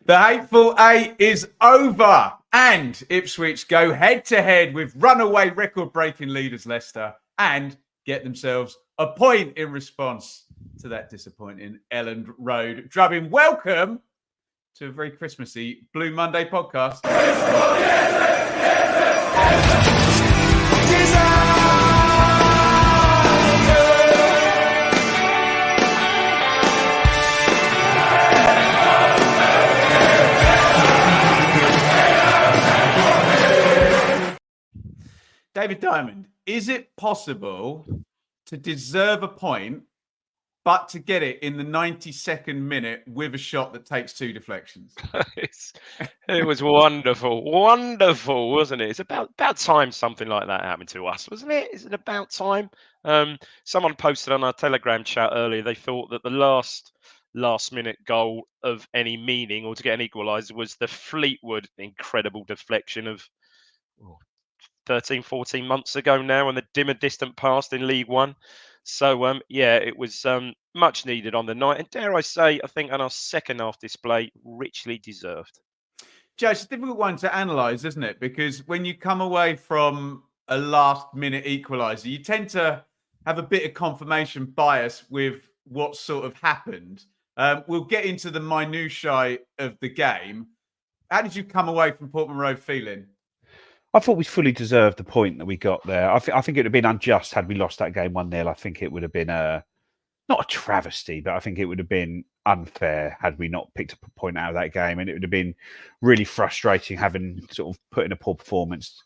The Hateful 8 is over, and Ipswich go head-to-head with runaway record-breaking leaders Leicester and get themselves a point in response to that disappointing Elland Road drubbing. Welcome to a very Christmassy Blue Monday podcast. David Diamond, is it possible to deserve a point, but to get it in the 92nd minute with a shot that takes two deflections? It was wonderful, wasn't it? It's about time something like that happened to us, wasn't it? Is it about time? Someone posted on our Telegram chat earlier, they thought that the last minute goal of any meaning or to get an equaliser was the Fleetwood incredible deflection of 13, 14 months ago now in the dimmer distant past in League One. So, it was much needed on the night. And dare I say, I think on our second half display, richly deserved. Joe, it's a difficult one to analyse, isn't it? Because when you come away from a last-minute equaliser, you tend to have a bit of confirmation bias with what sort of happened. We'll get into the minutiae of the game. How did you come away from Portman Road feeling? I thought we fully deserved the point that we got there. I think it would have been unjust had we lost that game 1-0. I think it would have been not a travesty, but I think it would have been unfair had we not picked up a point out of that game. And it would have been really frustrating having sort of put in a poor performance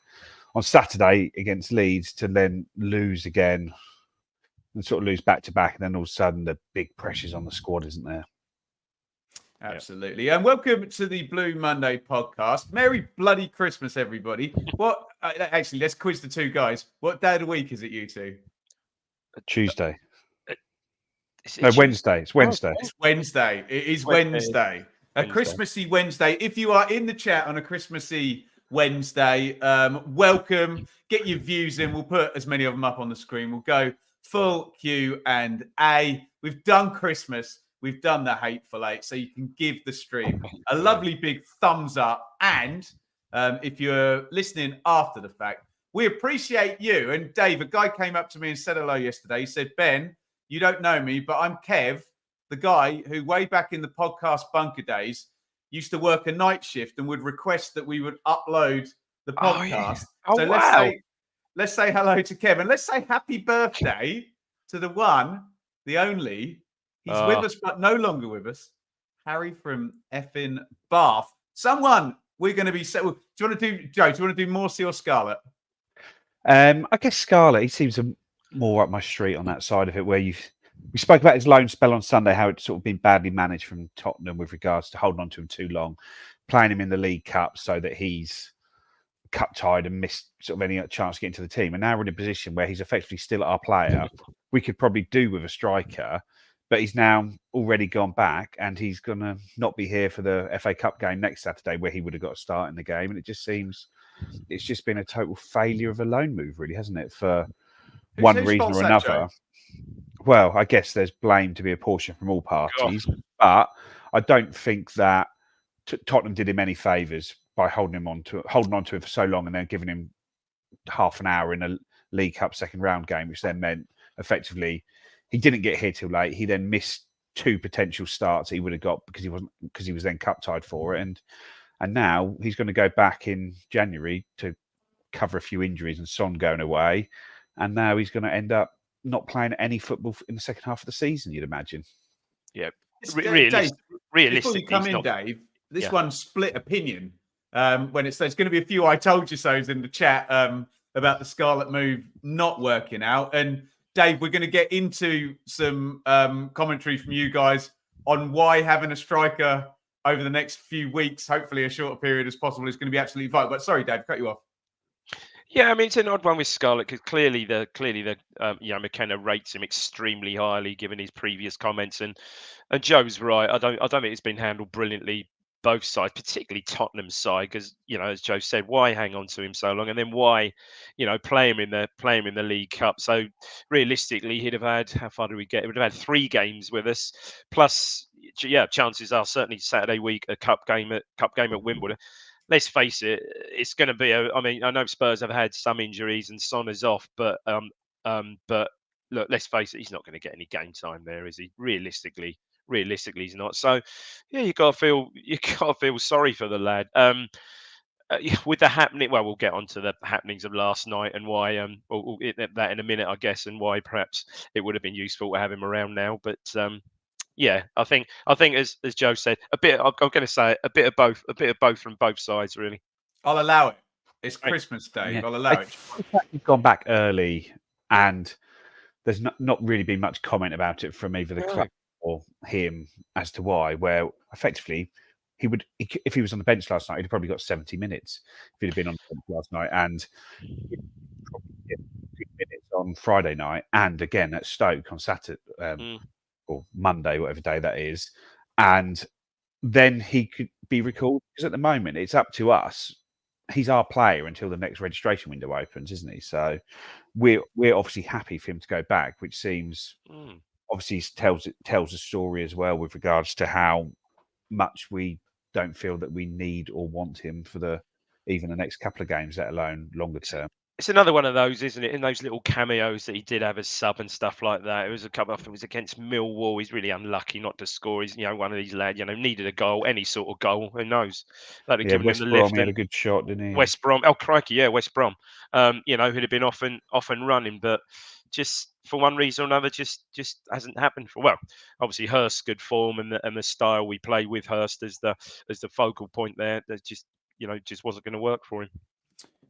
on Saturday against Leeds to then lose again and sort of lose back to back. And then all of a sudden the big pressure's on the squad, isn't there? Absolutely. And welcome to the Blue Monday podcast. Merry bloody Christmas, everybody. What? Actually, let's quiz the two guys. What day of the week is it, you two? Tuesday. No, Wednesday. It's Wednesday. It's Wednesday. It is Wednesday. A Christmassy Wednesday. If you are in the chat on a Christmassy Wednesday, welcome. Get your views in. We'll put as many of them up on the screen. We'll go full Q&A. We've done Christmas. We've done the Hateful 8, so you can give the stream a lovely big thumbs up. And if you're listening after the fact, we appreciate you. And Dave, a guy came up to me and said hello yesterday. He said, Ben, you don't know me, but I'm Kev, the guy who way back in the podcast bunker days used to work a night shift and would request that we would upload the podcast. Let's say hello to Kev. And let's say happy birthday to the one, the only. He's with us, but no longer with us. Harry from effing Bath. Someone we're going to be... Do you want to do, Joe, do you want to do Morsey or Scarlet? I guess Scarlet, he seems more up my street on that side of it, where we spoke about his loan spell on Sunday, how it's sort of been badly managed from Tottenham with regards to holding on to him too long, playing him in the League Cup so that he's cup-tied and missed sort of any chance to get into the team. And now we're in a position where he's effectively still our player. We could probably do with a striker, but he's now already gone back and he's going to not be here for the FA Cup game next Saturday where he would have got a start in the game. And it just seems it's just been a total failure of a loan move, really, hasn't it? For one reason or another. Well, I guess there's blame to be apportioned from all parties, but I don't think that Tottenham did him any favours by holding on to him for so long and then giving him half an hour in a League Cup second round game, which then meant effectively he didn't get here till late. He then missed two potential starts he would have got because he was then cup tied for it, and now he's going to go back in January to cover a few injuries and Son going away, and now he's going to end up not playing any football in the second half of the season. You'd imagine. Yeah, realistically, before you come in, not... Dave, this one's split opinion. When there's going to be a few I told you so's in the chat about the Scarlet move not working out. And Dave, we're going to get into some commentary from you guys on why having a striker over the next few weeks, hopefully a shorter period as possible, is going to be absolutely vital. But sorry, Dave, cut you off. Yeah, I mean, it's an odd one with Scarlet because clearly McKenna rates him extremely highly given his previous comments, and Joe's right. I don't think it's been handled brilliantly both sides, particularly Tottenham's side, because as Joe said, why hang on to him so long, and then why play him in the League Cup? So realistically, he'd have had, how far did we get? He would have had 3 games with us, plus yeah, chances are certainly Saturday week a cup game at Wimbledon. Let's face it, it's going to be I mean, I know Spurs have had some injuries and Son is off, but look, let's face it, he's not going to get any game time there, is he? Realistically, he's not. So, yeah, you got to feel sorry for the lad. With the happening, well, we'll get onto the happenings of last night and why. We'll get that in a minute, I guess, and why perhaps it would have been useful to have him around now. But yeah, I think as Joe said, a bit. I'm going to say a bit of both from both sides, really. I'll allow it. It's Christmas Day. Yeah. I'll allow it. You've gone back early, and there's not really been much comment about it from either the club or him as to why. Where effectively he would, if he was on the bench last night, he'd probably got 70 minutes if he'd have been on the bench last night, and he'd probably get 2 minutes on Friday night, and again at Stoke on Saturday or Monday, whatever day that is, and then he could be recalled. Because at the moment, it's up to us. He's our player until the next registration window opens, isn't he? So we're obviously happy for him to go back, which seems obviously tells a story as well with regards to how much we don't feel that we need or want him for even the next couple of games, let alone longer term. It's another one of those, isn't it? In those little cameos that he did have as sub and stuff like that. It was a couple of, it was against Millwall. He's really unlucky not to score. He's, one of these lads, needed a goal, any sort of goal. Who knows? That'd have given him the lift. He had a good shot, didn't he? West Brom. Oh, crikey, yeah, West Brom. Who'd have been off and running, but just for one reason or another, just hasn't happened. Well, obviously Hurst's good form and the style we play with Hurst as the focal point there. That just wasn't going to work for him.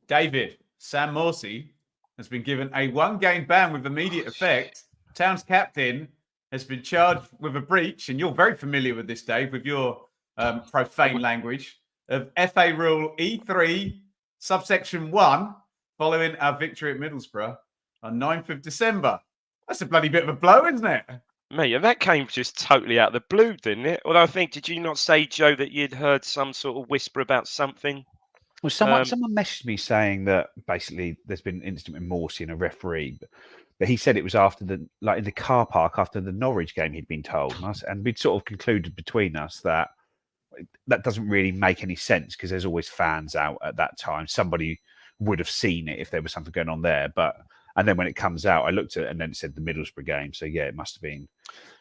David, Sam Morsey has been given a 1-game ban with immediate effect. Town's captain has been charged with a breach, and you're very familiar with this, Dave, with your profane language, of FA Rule E3, subsection 1, following our victory at Middlesbrough on 9th of December. That's a bloody bit of a blow, isn't it? Mate, and that came just totally out of the blue, didn't it? Although I think, did you not say, Joe, that you'd heard some sort of whisper about something? Well, someone messaged me saying that basically there's been an incident with Morsey and a referee, but he said it was after in the car park after the Norwich game he'd been told, and we'd sort of concluded between us that doesn't really make any sense because there's always fans out at that time. Somebody would have seen it if there was something going on there, and then when it comes out, I looked at it and then it said the Middlesbrough game. So yeah, it must have been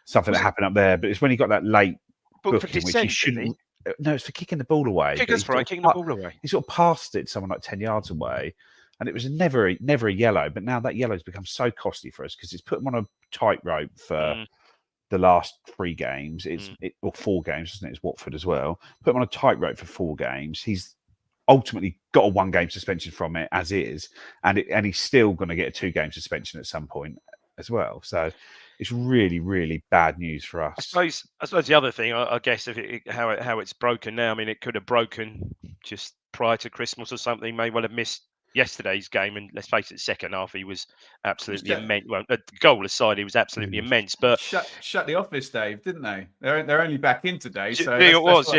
something that happened up there. But it's when he got that late booking, which he shouldn't. No, it's for kicking the ball away. Kicking the ball away. He sort of passed it to someone like 10 yards away, and it was never a yellow. But now that yellow's become so costly for us because it's put him on a tightrope for the last 3 games. Or 4 games, isn't it? It's Watford as well. Put him on a tightrope for 4 games. He's ultimately got a 1-game suspension from it as is, and he's still going to get a 2-game suspension at some point as well. So it's really, really bad news for us. I suppose the other thing, I guess, how it's broken now. I mean, it could have broken just prior to Christmas or something. May well have missed yesterday's game, and let's face it, second half he was absolutely immense. Well, goal aside, he was absolutely immense. But shut the office, Dave, didn't they? They're only back in today. So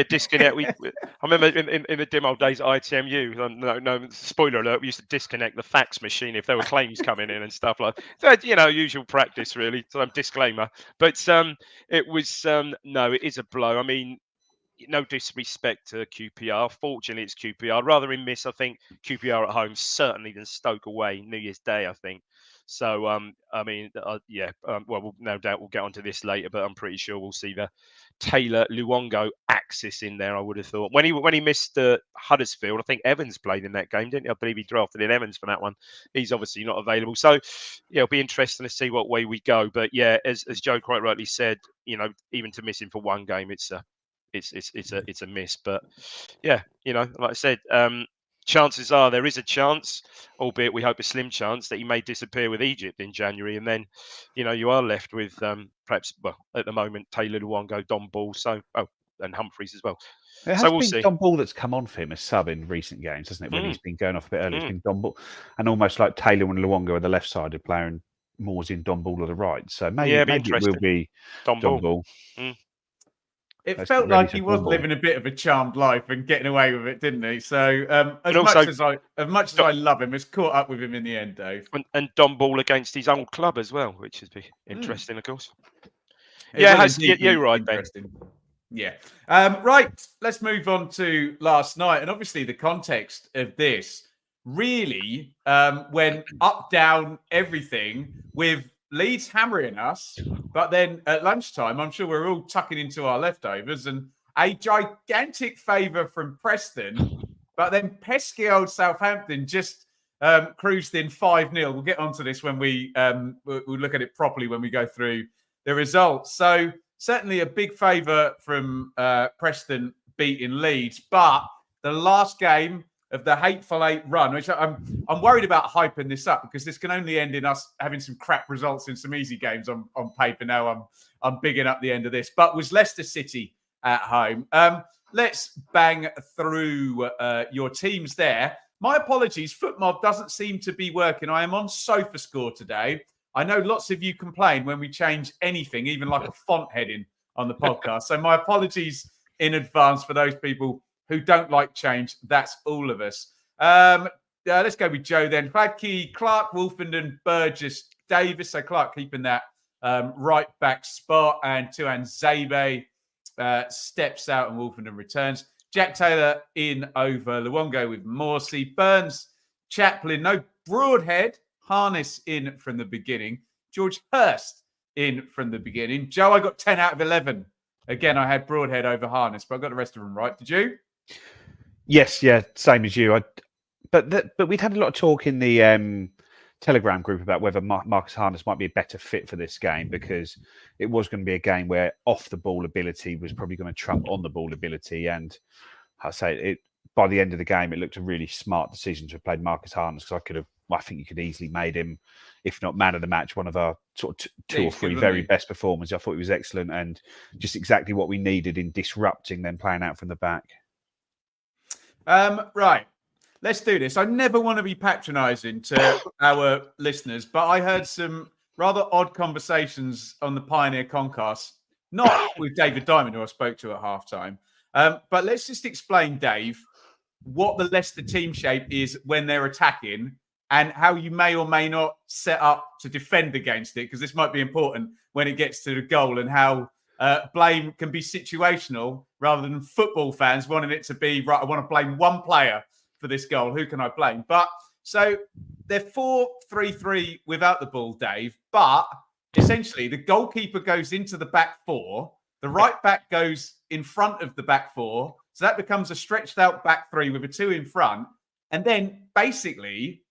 disconnect. I remember in the dim old days at ITMU. No spoiler alert. We used to disconnect the fax machine if there were claims coming in and stuff like that. Usual practice really. So disclaimer. But it was no, it is a blow. I mean, no disrespect to QPR. Fortunately, it's QPR. I'd rather him miss, I think, QPR at home certainly than Stoke away New Year's Day, I think. So, I mean, well, no doubt we'll get onto this later, but I'm pretty sure we'll see the Taylor Luongo axis in there. I would have thought when he missed Huddersfield, I think Evans played in that game, didn't he? I believe he drafted in Evans for that one. He's obviously not available, so yeah, it'll be interesting to see what way we go. But yeah, as Joe quite rightly said, even to miss him for 1 game, it's a miss. But yeah, like I said, chances are there is a chance, albeit we hope a slim chance, that he may disappear with Egypt in January, and then you are left with perhaps, well, at the moment, Taylor Luongo, Don Ball, and Humphreys as well. It has we'll been see. Don Ball that's come on for him as sub in recent games, hasn't it? When he's been going off a bit early, it's been Don Ball, and almost like Taylor and Luongo are the left-sided player, and Moore's in Don Ball are the right. So maybe it will be Don Ball. It felt like he was living a bit of a charmed life and getting away with it, didn't he? So as much as I love him, it's caught up with him in the end, Dave. And Don Ball against his own club as well, which would be interesting, of course. Yeah, will indeed you're be right, Ben. interesting. Yeah. Right. Let's move on to last night. And obviously the context of this really went up, down, everything with Leeds hammering us. But then at lunchtime, I'm sure we're all tucking into our leftovers and a gigantic favour from Preston. But then pesky old Southampton just cruised in 5-0. We'll get onto this when we'll look at it properly when we go through the results. So certainly a big favour from Preston beating Leeds, but the last game of the Hateful Eight run, which I'm worried about hyping this up because this can only end in us having some crap results in some easy games on paper. Now I'm bigging up the end of this, but was Leicester City at home. Let's bang through your teams there. My apologies, FootMob doesn't seem to be working. I am on SofaScore today. I know lots of you complain when we change anything, even like a font heading on the podcast. So my apologies in advance for those people who don't like change. That's all of us. Let's go with Joe then. Fladkey, Clark, Wolfenden, Burgess, Davis. So Clark keeping that right back spot. And Tuan Zabe steps out and Wolfenden returns. Jack Taylor in over Luongo with Morsey. Burns, Chaplin, no Broadhead. Harness in from the beginning. George Hurst in from the beginning. Joe, I got 10 out of 11. Again, I had Broadhead over Harness, but I got the rest of them right. Did you? Yes, yeah, same as you. But we'd had a lot of talk in the Telegram group about whether Marcus Harness might be a better fit for this game because it was going to be a game where off the ball ability was probably going to trump on the ball ability. And I say it by the end of the game, it looked a really smart decision to have played Marcus Harness because I think you could easily made him, if not man of the match, one of our sort of two or three very best performers. I thought he was excellent and just exactly what we needed in disrupting them playing out from the back. Right. Let's do this. I never want to be patronising to our listeners, but I heard some rather odd conversations on the Pioneer Concast, not with David Diamond, who I spoke to at halftime. But let's just explain, Dave, what the Leicester team shape is when they're attacking and how you may or may not set up to defend against it, because this might be important when it gets to the goal and how blame can be situational rather than football fans wanting it to be, right, I want to blame one player for this goal. Who can I blame? But so they're 4-3-3 without the ball, Dave. But essentially, the goalkeeper goes into the back four. The right back goes in front of the back four. So that becomes a stretched out back three with a two in front. And then basically,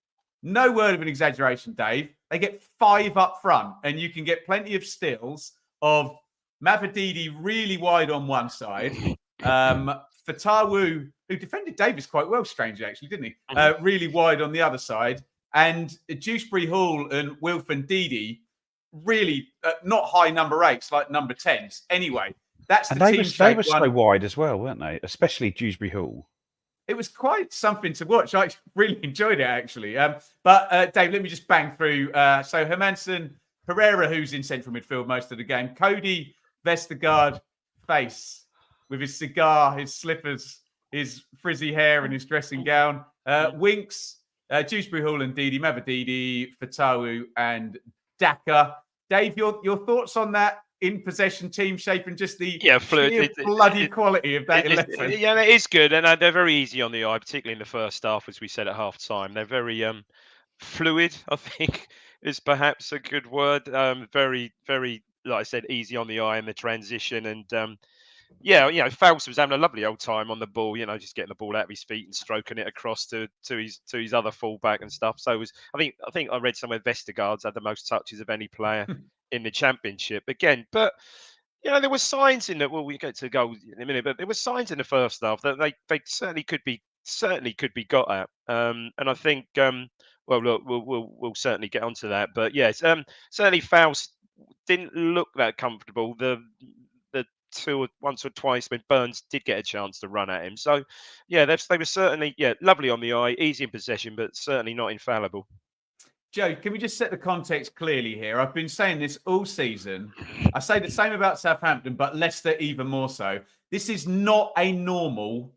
no word of an exaggeration, Dave, they get 5 up front. And you can get plenty of stills of Mavadidi really wide on one side. Fatawu, who defended Davis quite well, strangely, actually, didn't he? Really wide on the other side. And Dewsbury-Hall and Wilfred Ndidi, really not high number 8s, like number 10s. Anyway, that's the team shape. They were so wide as well, weren't they? Especially Dewsbury-Hall. It was quite something to watch. I really enjoyed it, actually. But Dave, let me just bang through. So Hermansen, Pereira, who's in central midfield most of the game. Cody Vestergaard, face with his cigar, his slippers, his frizzy hair and his dressing gown. Winks, Dewsbury-Hall and Ndidi, Mavadidi, Fatawu and Daka. Dave, your thoughts on that in possession team shape and just the bloody quality of that 11? Yeah, it is good, and they're very easy on the eye, particularly in the first half, as we said at half time. They're very fluid, I think is perhaps a good word. Very, very, like I said, easy on the eye in the transition. And Faust was having a lovely old time on the ball, just getting the ball out of his feet and stroking it across to his other fullback and stuff. So it was, I think I read somewhere Vestergaard's had the most touches of any player in the championship again. But there were signs in that. Well, we get to goals in a minute, but there were signs in the first half that they certainly could be got at. And I think well, look, we'll certainly get onto that. But yes, certainly Faust didn't look that comfortable. The once or twice when Burns did get a chance to run at him. So they were certainly lovely on the eye, easy in possession, but certainly not infallible. Joe, can we just set the context clearly here? I've been saying this all season. I say the same about Southampton, but Leicester even more so. This is not a normal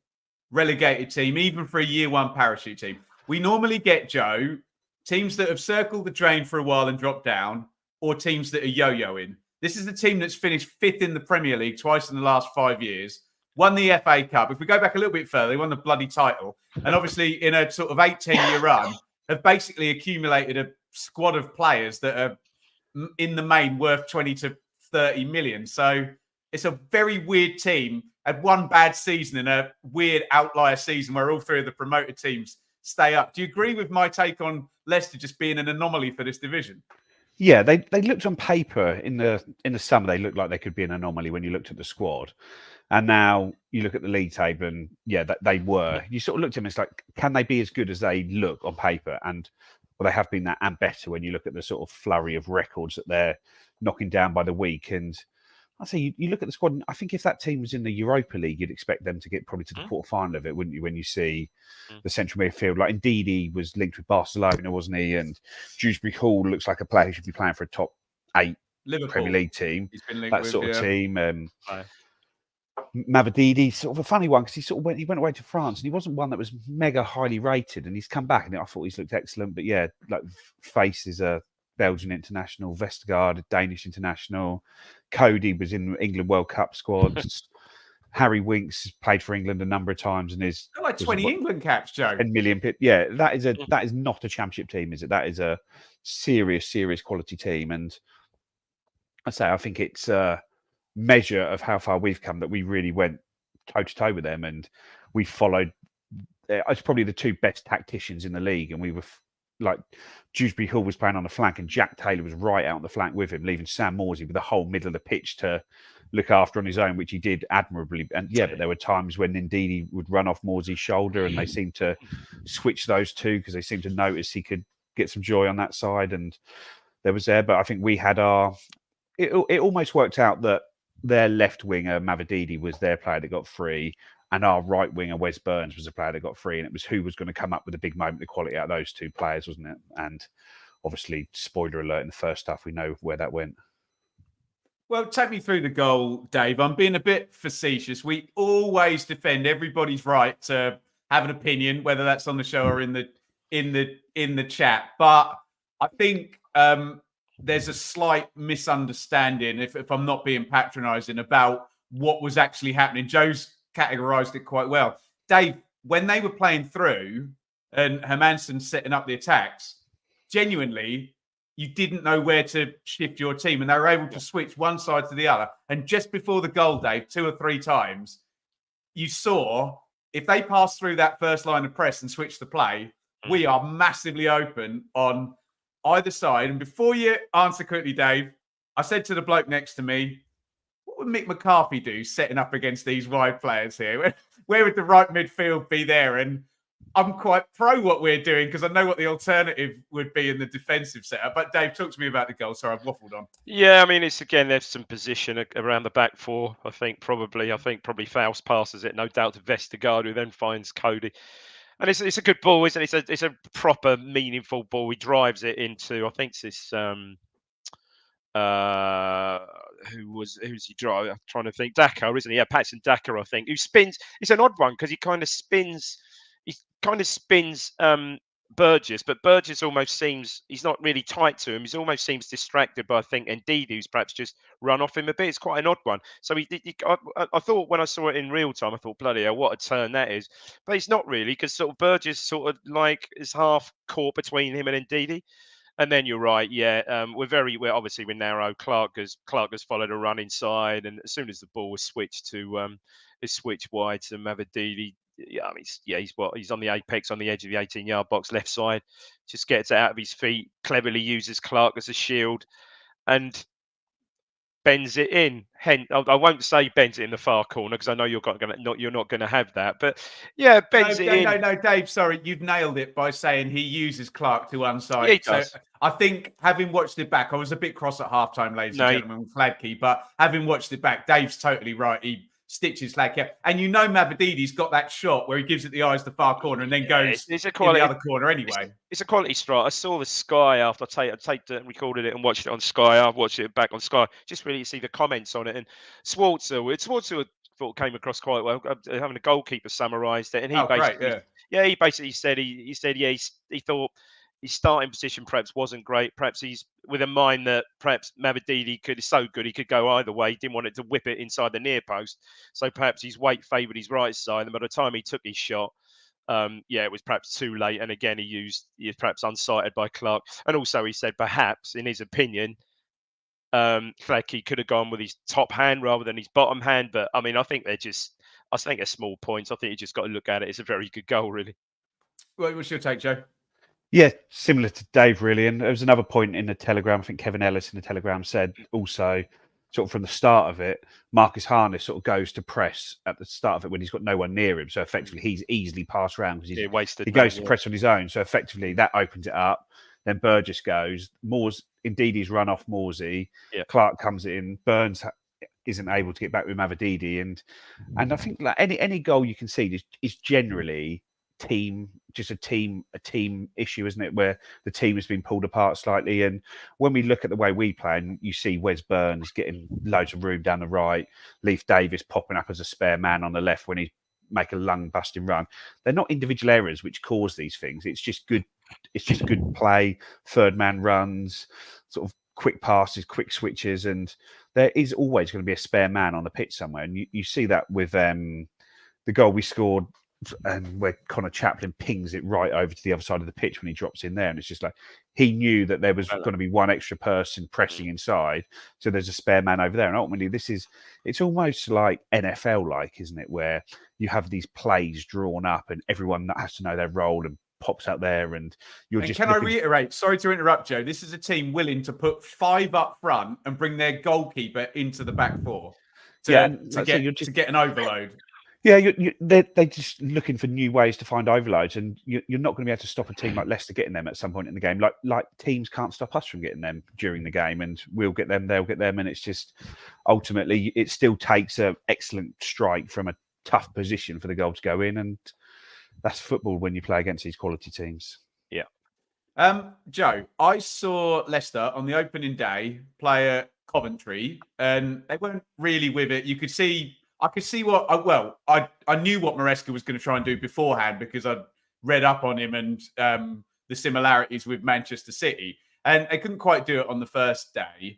relegated team, even for a year one parachute team. We normally get, Joe, teams that have circled the drain for a while and dropped down, or teams that are yo-yoing. This is the team that's finished 5th in the Premier League twice in the last 5 years, won the FA Cup. If we go back a little bit further, they won the bloody title. And obviously, in a sort of 8-10-year run, have basically accumulated a squad of players that are, in the main, worth 20 to 30 million. So it's a very weird team. Had one bad season in a weird outlier season where all 3 of the promoted teams stay up. Do you agree with my take on Leicester just being an anomaly for this division? Yeah, they looked on paper in the summer. They looked like they could be an anomaly when you looked at the squad, and now you look at the league table, and that they were. You sort of looked at them. It's like, can they be as good as they look on paper? And well, they have been that and better when you look at the sort of flurry of records that they're knocking down by the week. And I say you look at the squad, and I think if that team was in the Europa League, you'd expect them to get probably to the quarterfinal of it, wouldn't you? When you see the central midfield, like indeed he was linked with Barcelona, wasn't he? And Dewsbury-Hall looks like a player who should be playing for a top 8 Liverpool Premier League team. He's been linked that with, sort of team. Mavididi, sort of a funny one because he went away to France and he wasn't one that was mega highly rated, and he's come back and I thought he's looked excellent. But yeah, like Face is a Belgian international, Vestergaard, a Danish international, Cody was in England World Cup squads. Harry Winks played for England a number of times and is like 20 England caps, Joe. 10 million. Yeah, that is not a championship team, is it? That is a serious quality team, and I think it's a measure of how far we've come that we really went toe to toe with them, and we followed. It's probably the 2 best tacticians in the league, and we were. Like Dewsbury-Hall was playing on the flank and Jack Taylor was right out on the flank with him, leaving Sam Morsy with the whole middle of the pitch to look after on his own, which he did admirably. And but there were times when indeed he would run off Morsy's shoulder, and they seemed to switch those 2 because they seemed to notice he could get some joy on that side. And there was there, but I think we had it almost worked out that their left winger, Mavididi, was their player that got free. And our right winger, Wes Burns, was a player that got free, and it was who was going to come up with a big moment, the quality out of those 2 players, wasn't it? And obviously, spoiler alert, in the first half, we know where that went. Well, take me through the goal, Dave. I'm being a bit facetious. We always defend everybody's right to have an opinion, whether that's on the show or in the chat. But I think there's a slight misunderstanding, if I'm not being patronising, about what was actually happening. Joe's categorized it quite well. Dave, when they were playing through and Hermansson setting up the attacks, genuinely, you didn't know where to shift your team, and they were able to switch one side to the other. And just before the goal, Dave, 2 or 3 times, you saw if they passed through that first line of press and switched the play, we are massively open on either side. And before you answer quickly, Dave, I said to the bloke next to me, what would Mick McCarthy do setting up against these wide players here? Where would the right midfield be there? And I'm quite pro what we're doing because I know what the alternative would be in the defensive setup. But Dave, talk to me about the goal. Sorry, I've waffled on. Yeah, I mean, it's again, there's some position around the back 4. I think probably Faust passes it, no doubt, to Vestergaard, who then finds Cody. And it's a good ball, isn't it? It's a proper, meaningful ball. He drives it into, I think it's this... who's he driving? I'm trying to think. Daka, isn't he? Yeah, Patson Daka, I think. Who spins? It's an odd one because he kind of spins. He kind of spins Burgess, but Burgess almost seems he's not really tight to him. He almost seems distracted by, I think, Ndidi, who's perhaps just run off him a bit. It's quite an odd one. So I thought when I saw it in real time, I thought, bloody hell, what a turn that is. But it's not really because sort of Burgess sort of like is half caught between him and Ndidi. And then you're right, yeah. We're obviously narrow. Clark has followed a run inside, and as soon as the ball was switched wide to Mavididi, he's on the apex, on the edge of the 18-yard box, left side. Just gets it out of his feet, cleverly uses Clark as a shield, and bends it in. I won't say bends it in the far corner because I know you're not going to have that. But yeah, bends it in. No, Dave. Sorry, you've nailed it by saying he uses Clark to one side. Yeah, he does. So I think having watched it back, I was a bit cross at halftime, ladies and gentlemen, with Fladkey. But having watched it back, Dave's totally right. He stitches Fladkey up. And you know Mavididi's got that shot where he gives it the eyes to the far corner and then goes in the other corner anyway. It's a quality strike. I saw the Sky after I taped it and recorded it and watched it on Sky. I've watched it back on Sky. Just really see the comments on it. And Schwarzer thought came across quite well, having a goalkeeper summarised it. And he he basically said he thought his starting position perhaps wasn't great. Perhaps he's with a mind that perhaps Mavididi is so good he could go either way. He didn't want it to whip it inside the near post. So perhaps his weight favoured his right side. And by the time he took his shot, it was perhaps too late. And again, he was perhaps unsighted by Clark. And also he said perhaps, in his opinion, Flecky could have gone with his top hand rather than his bottom hand. But I mean, I think they're small points. I think you just got to look at it. It's a very good goal, really. What's your take, Joe? Yeah, similar to Dave, really. And there was another point in the Telegram. I think Kevin Ellis in the Telegram said also, sort of from the start of it, Marcus Harness sort of goes to press at the start of it when he's got no one near him. So effectively, he's easily passed around because he goes to press on his own. So effectively, that opens it up. Then Burgess goes. Indeedy's run off Morsey. Yeah. Clark comes in. Burns isn't able to get back with Mavididi. And I think like any goal you can see is generally a team issue, isn't it? Where the team has been pulled apart slightly. And when we look at the way we play, and you see Wes Burns getting loads of room down the right, Leif Davis popping up as a spare man on the left when he make a lung busting run. They're not individual errors which cause these things. It's just good play, third man runs, sort of quick passes, quick switches, and there is always going to be a spare man on the pitch somewhere. And you see that with the goal we scored, where Connor Chaplin pings it right over to the other side of the pitch when he drops in there. And it's just like he knew that there was going to be one extra person pressing inside. So there's a spare man over there. And ultimately, it's almost like NFL-like, isn't it? Where you have these plays drawn up and everyone has to know their role and pops out there. And I reiterate, sorry to interrupt, Joe, this is a team willing to put 5 up front and bring their goalkeeper into the back 4 to get an overload. Yeah, they're just looking for new ways to find overloads, and you're not going to be able to stop a team like Leicester getting them at some point in the game. Like teams can't stop us from getting them during the game, and we'll get them, they'll get them, and it's just ultimately it still takes an excellent strike from a tough position for the goal to go in, and that's football when you play against these quality teams. Yeah. Joe, I saw Leicester on the opening day play at Coventry, and they weren't really with it. I could see I knew what Maresca was going to try and do beforehand because I'd read up on him and the similarities with Manchester City, and they couldn't quite do it on the first day.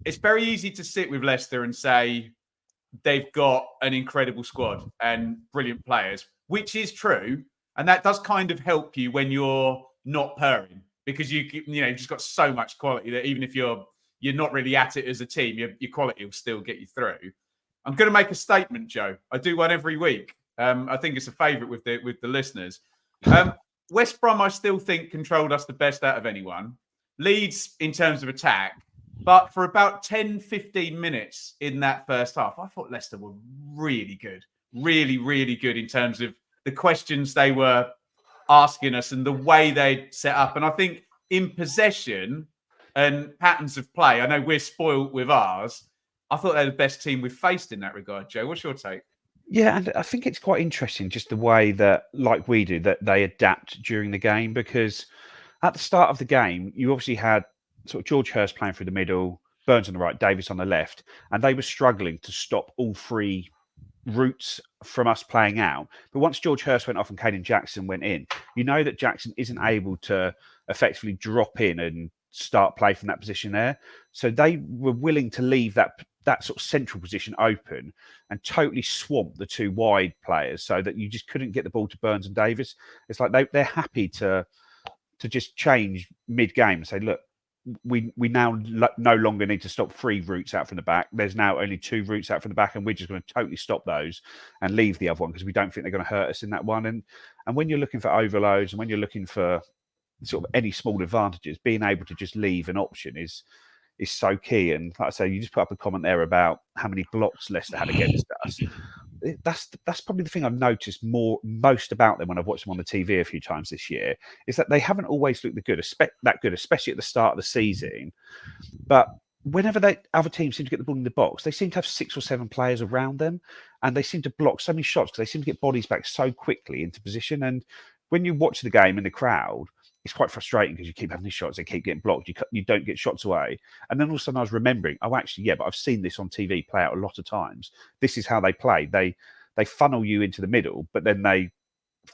It's very easy to sit with Leicester and say they've got an incredible squad and brilliant players, which is true, and that does kind of help you when you're not purring because you've just got so much quality that even if you're not really at it as a team, your quality will still get you through. I'm going to make a statement, Joe. I do one every week. I think it's a favourite with the listeners. West Brom, I still think, controlled us the best out of anyone. Leeds in terms of attack. But for about 10, 15 minutes in that first half, I thought Leicester were really good. Really, really good in terms of the questions they were asking us and the way they set up. And I think in possession and patterns of play, I know we're spoiled with ours. I thought they're the best team we've faced in that regard, Joe. What's your take? Yeah, and I think it's quite interesting just the way that, like we do, that they adapt during the game, because at the start of the game, you obviously had sort of George Hurst playing through the middle, Burns on the right, Davis on the left, and they were struggling to stop all 3 routes from us playing out. But once George Hurst went off and Caden Jackson went in, you know that Jackson isn't able to effectively drop in and start play from that position there. So they were willing to leave that sort of central position open and totally swamp the 2 wide players so that you just couldn't get the ball to Burns and Davis. It's like they're happy to just change mid-game and say, look, we now no longer need to stop 3 routes out from the back. There's now only 2 routes out from the back, and we're just going to totally stop those and leave the other one because we don't think they're going to hurt us in that one. And when you're looking for overloads and when you're looking for sort of any small advantages, being able to just leave an option is so key. And like I say, you just put up a comment there about how many blocks Leicester had against us. That's probably the thing I've noticed most about them when I've watched them on the TV a few times this year, is that they haven't always looked that good, especially at the start of the season. But whenever other teams seem to get the ball in the box, they seem to have 6 or 7 players around them, and they seem to block so many shots because they seem to get bodies back so quickly into position. And when you watch the game in the crowd, it's quite frustrating because you keep having these shots, they keep getting blocked, you don't get shots away. And then all of a sudden I was remembering, but I've seen this on TV play out a lot of times. This is how they play. They funnel you into the middle, but then they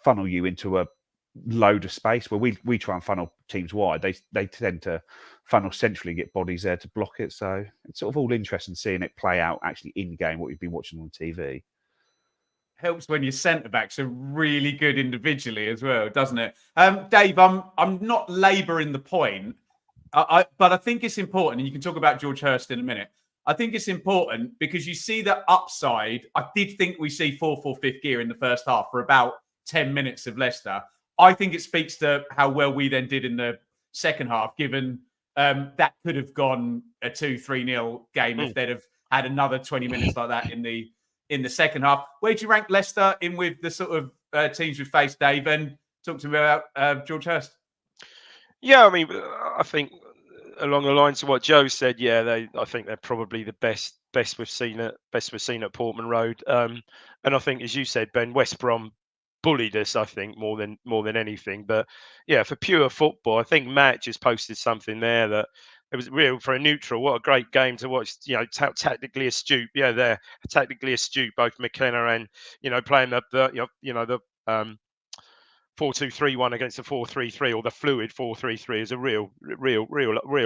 funnel you into a load of space. Where we try and funnel teams wide, they tend to funnel centrally, get bodies there to block it. So it's sort of all interesting seeing it play out actually in game, what you've been watching on TV. Helps when your centre backs are really good individually as well, doesn't it? Dave, I'm not labouring the point, but I think it's important, and you can talk about George Hurst in a minute. I think it's important because you see the upside. I did think we see 4-4 fifth gear in the first half for about 10 minutes of Leicester. I think it speaks to how well we then did in the second half, given that could have gone a 2-3-0 game if they'd have had another 20 minutes like that in the second half. Where do you rank Leicester in with the sort of teams we faced, Dave? And talk to me about George Hurst. Yeah, I mean, I think along the lines of what Joe said, yeah, I think they're probably the best we've seen at Portman Road. And I think, as you said, Ben, West Brom bullied us, I think, more than anything. But yeah, for pure football, I think Matt just posted something there that it was real for a neutral. What a great game to watch! You know, tactically astute. Yeah, they're tactically astute, both McKenna and playing the 4-2-3-1 against the 4-3-3 or the fluid 4-3-3 is a real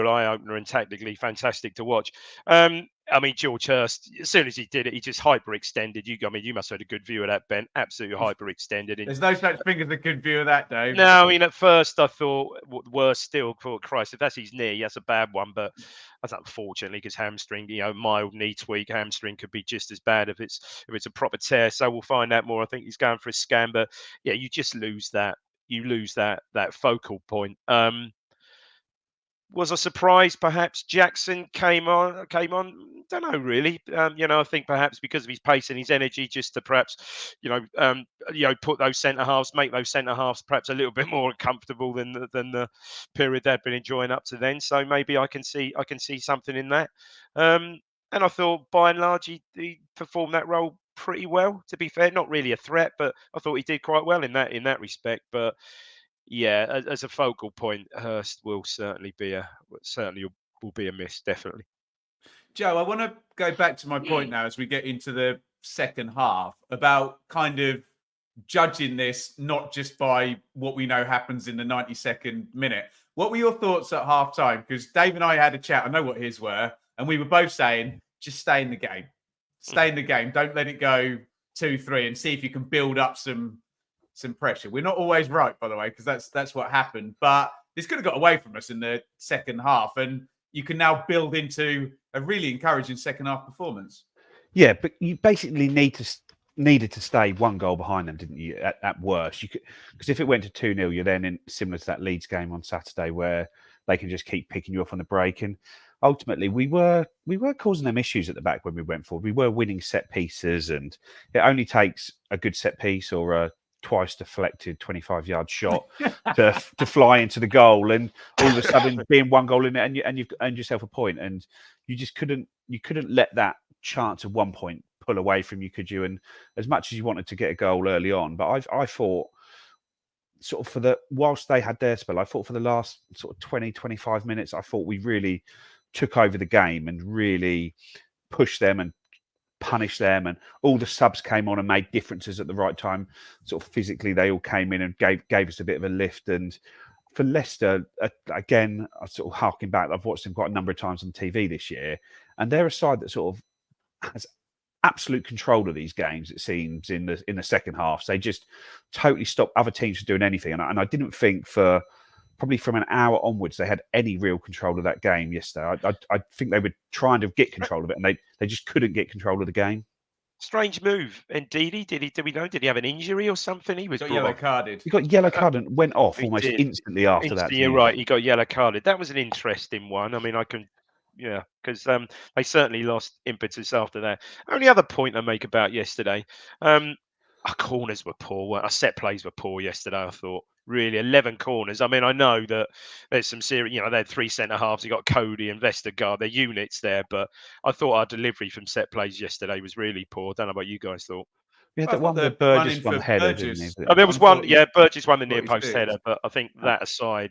eye opener and tactically fantastic to watch. I mean, George Hurst, as soon as he did it, he just hyperextended. You must have had a good view of that, Ben. Absolutely hyperextended. There's no such thing as a good view of that, Dave. No, I mean, at first I thought, worse still, thought, Christ, if that's his knee, that's a bad one. But that's unfortunately because hamstring, mild knee tweak, hamstring could be just as bad if it's a proper tear. So we'll find out more. I think he's going for a scan, but yeah, you just lose that. You lose that focal point. Was I surprised? Perhaps Jackson came on. Don't know really. I think perhaps because of his pace and his energy, just to perhaps, put those centre halves, make those centre halves perhaps a little bit more comfortable than the period they'd been enjoying up to then. So maybe I can see something in that. And I thought by and large he performed that role pretty well. To be fair, not really a threat, but I thought he did quite well in that respect. But yeah, as a focal point, Hurst will certainly be a miss, definitely. Joe, I want to go back to my point now as we get into the second half about kind of judging this not just by what we know happens in the 92nd minute. What were your thoughts at half time? Because Dave and I had a chat. I know what his were, and we were both saying, just stay in the game. Stay in the game. Don't let it go 2-3 and see if you can build up some pressure. We're not always right, by the way, because that's what happened. But this could have got away from us in the second half, and you can now build into a really encouraging second half performance. Yeah, but you basically needed to stay one goal behind them, didn't you? At worst, you could, because if it went to 2-0, you're then in similar to that Leeds game on Saturday where they can just keep picking you off on the break. And ultimately, we were causing them issues at the back when we went forward. We were winning set pieces, and it only takes a good set piece or a twice deflected 25-yard shot to fly into the goal, and all of a sudden being one goal in it, and you've earned yourself a point, and you just couldn't let that chance of 1 point pull away from you, could you? And as much as you wanted to get a goal early on, but I thought sort of whilst they had their spell, I thought for the last sort of 20-25 minutes, I thought we really took over the game and really pushed them and punish them, and all the subs came on and made differences at the right time. Sort of physically, they all came in and gave us a bit of a lift. And for Leicester, again, I sort of harking back. I've watched them quite a number of times on TV this year, and they're a side that sort of has absolute control of these games. It seems in the second half, they just totally stop other teams from doing anything. And I didn't think for probably from an hour onwards, they had any real control of that game yesterday. I think they were trying to get control of it, and they just couldn't get control of the game. Strange move. Indeed, did we know? Did he have an injury or something? He was got yellow carded. He got yellow carded and went off almost instantly after that. You're right. He got yellow carded. That was an interesting one. I mean, because they certainly lost impetus after that. Only other point I make about yesterday, our corners were poor. Our set plays were poor yesterday, I thought. Really, 11 corners. I mean, I know that there's some serious, they had three centre halves. You got Cody and Vestergaard, their units there. But I thought our delivery from set plays yesterday was really poor. I don't know what you guys thought. We had that one where Burgess won the header, didn't he? Oh, there was one. Yeah, Burgess won the near post header. But I think that aside,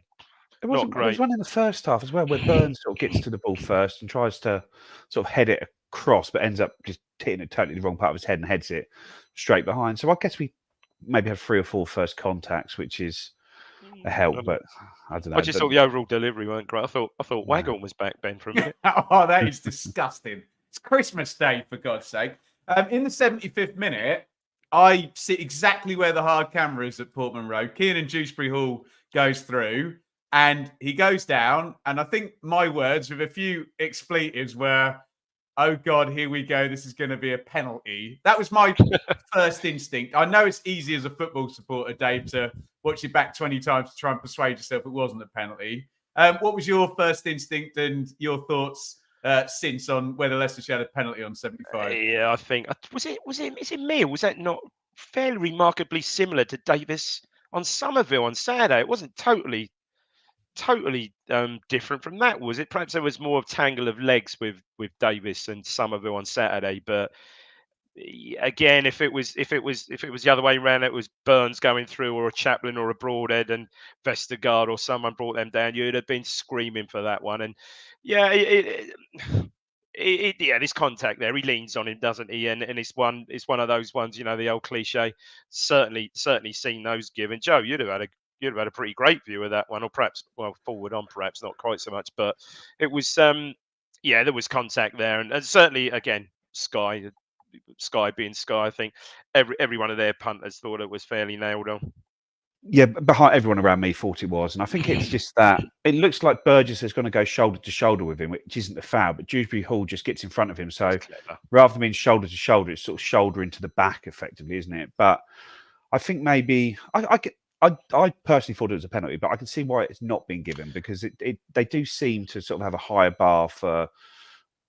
not great. There was one in the first half as well where Burns sort of gets to the ball first and tries to sort of head it across, but ends up just hitting it totally the wrong part of his head and heads it straight behind. So I guess we maybe have 3 or 4 first contacts, which is a help. But I don't know. I just thought the overall delivery weren't great. I thought Waghorn was back, Ben, for a minute. Oh, that is disgusting. It's Christmas Day, for God's sake. In the 75th minute, I sit exactly where the hard camera is at Portman Road. Kiernan Dewsbury-Hall goes through and he goes down. And I think my words with a few expletives were, oh God, here we go. This is going to be a penalty. That was my first instinct. I know it's easy as a football supporter, Dave, to watch it back 20 times to try and persuade yourself it wasn't a penalty. What was your first instinct and your thoughts since on whether Leicester had a penalty on 75? Yeah, I think is it me, or was that not fairly remarkably similar to Davis on Somerville on Saturday? It wasn't totally different from that, was it? Perhaps there was more of tangle of legs with Davis and Somerville on Saturday, but again, if it was the other way around, it was Burns going through, or a Chaplin, or a Broadhead, and Vestergaard or someone brought them down, you'd have been screaming for that one. And yeah, this contact there, he leans on him, doesn't he? And it's one of those ones, the old cliche. Certainly seen those given. Joe, you'd have had a pretty great view of that one, or perhaps forward on, perhaps not quite so much, but it was there was contact there, and certainly again Sky being Sky, I think every one of their punters thought it was fairly nailed on. Yeah, behind everyone around me thought it was, and I think it's just that it looks like Burgess is going to go shoulder to shoulder with him, which isn't a foul, but Dewsbury-Hall just gets in front of him. So rather than being shoulder to shoulder, it's sort of shoulder into the back, effectively, isn't it? But I think maybe I personally thought it was a penalty, but I can see why it's not been given, because they do seem to sort of have a higher bar for.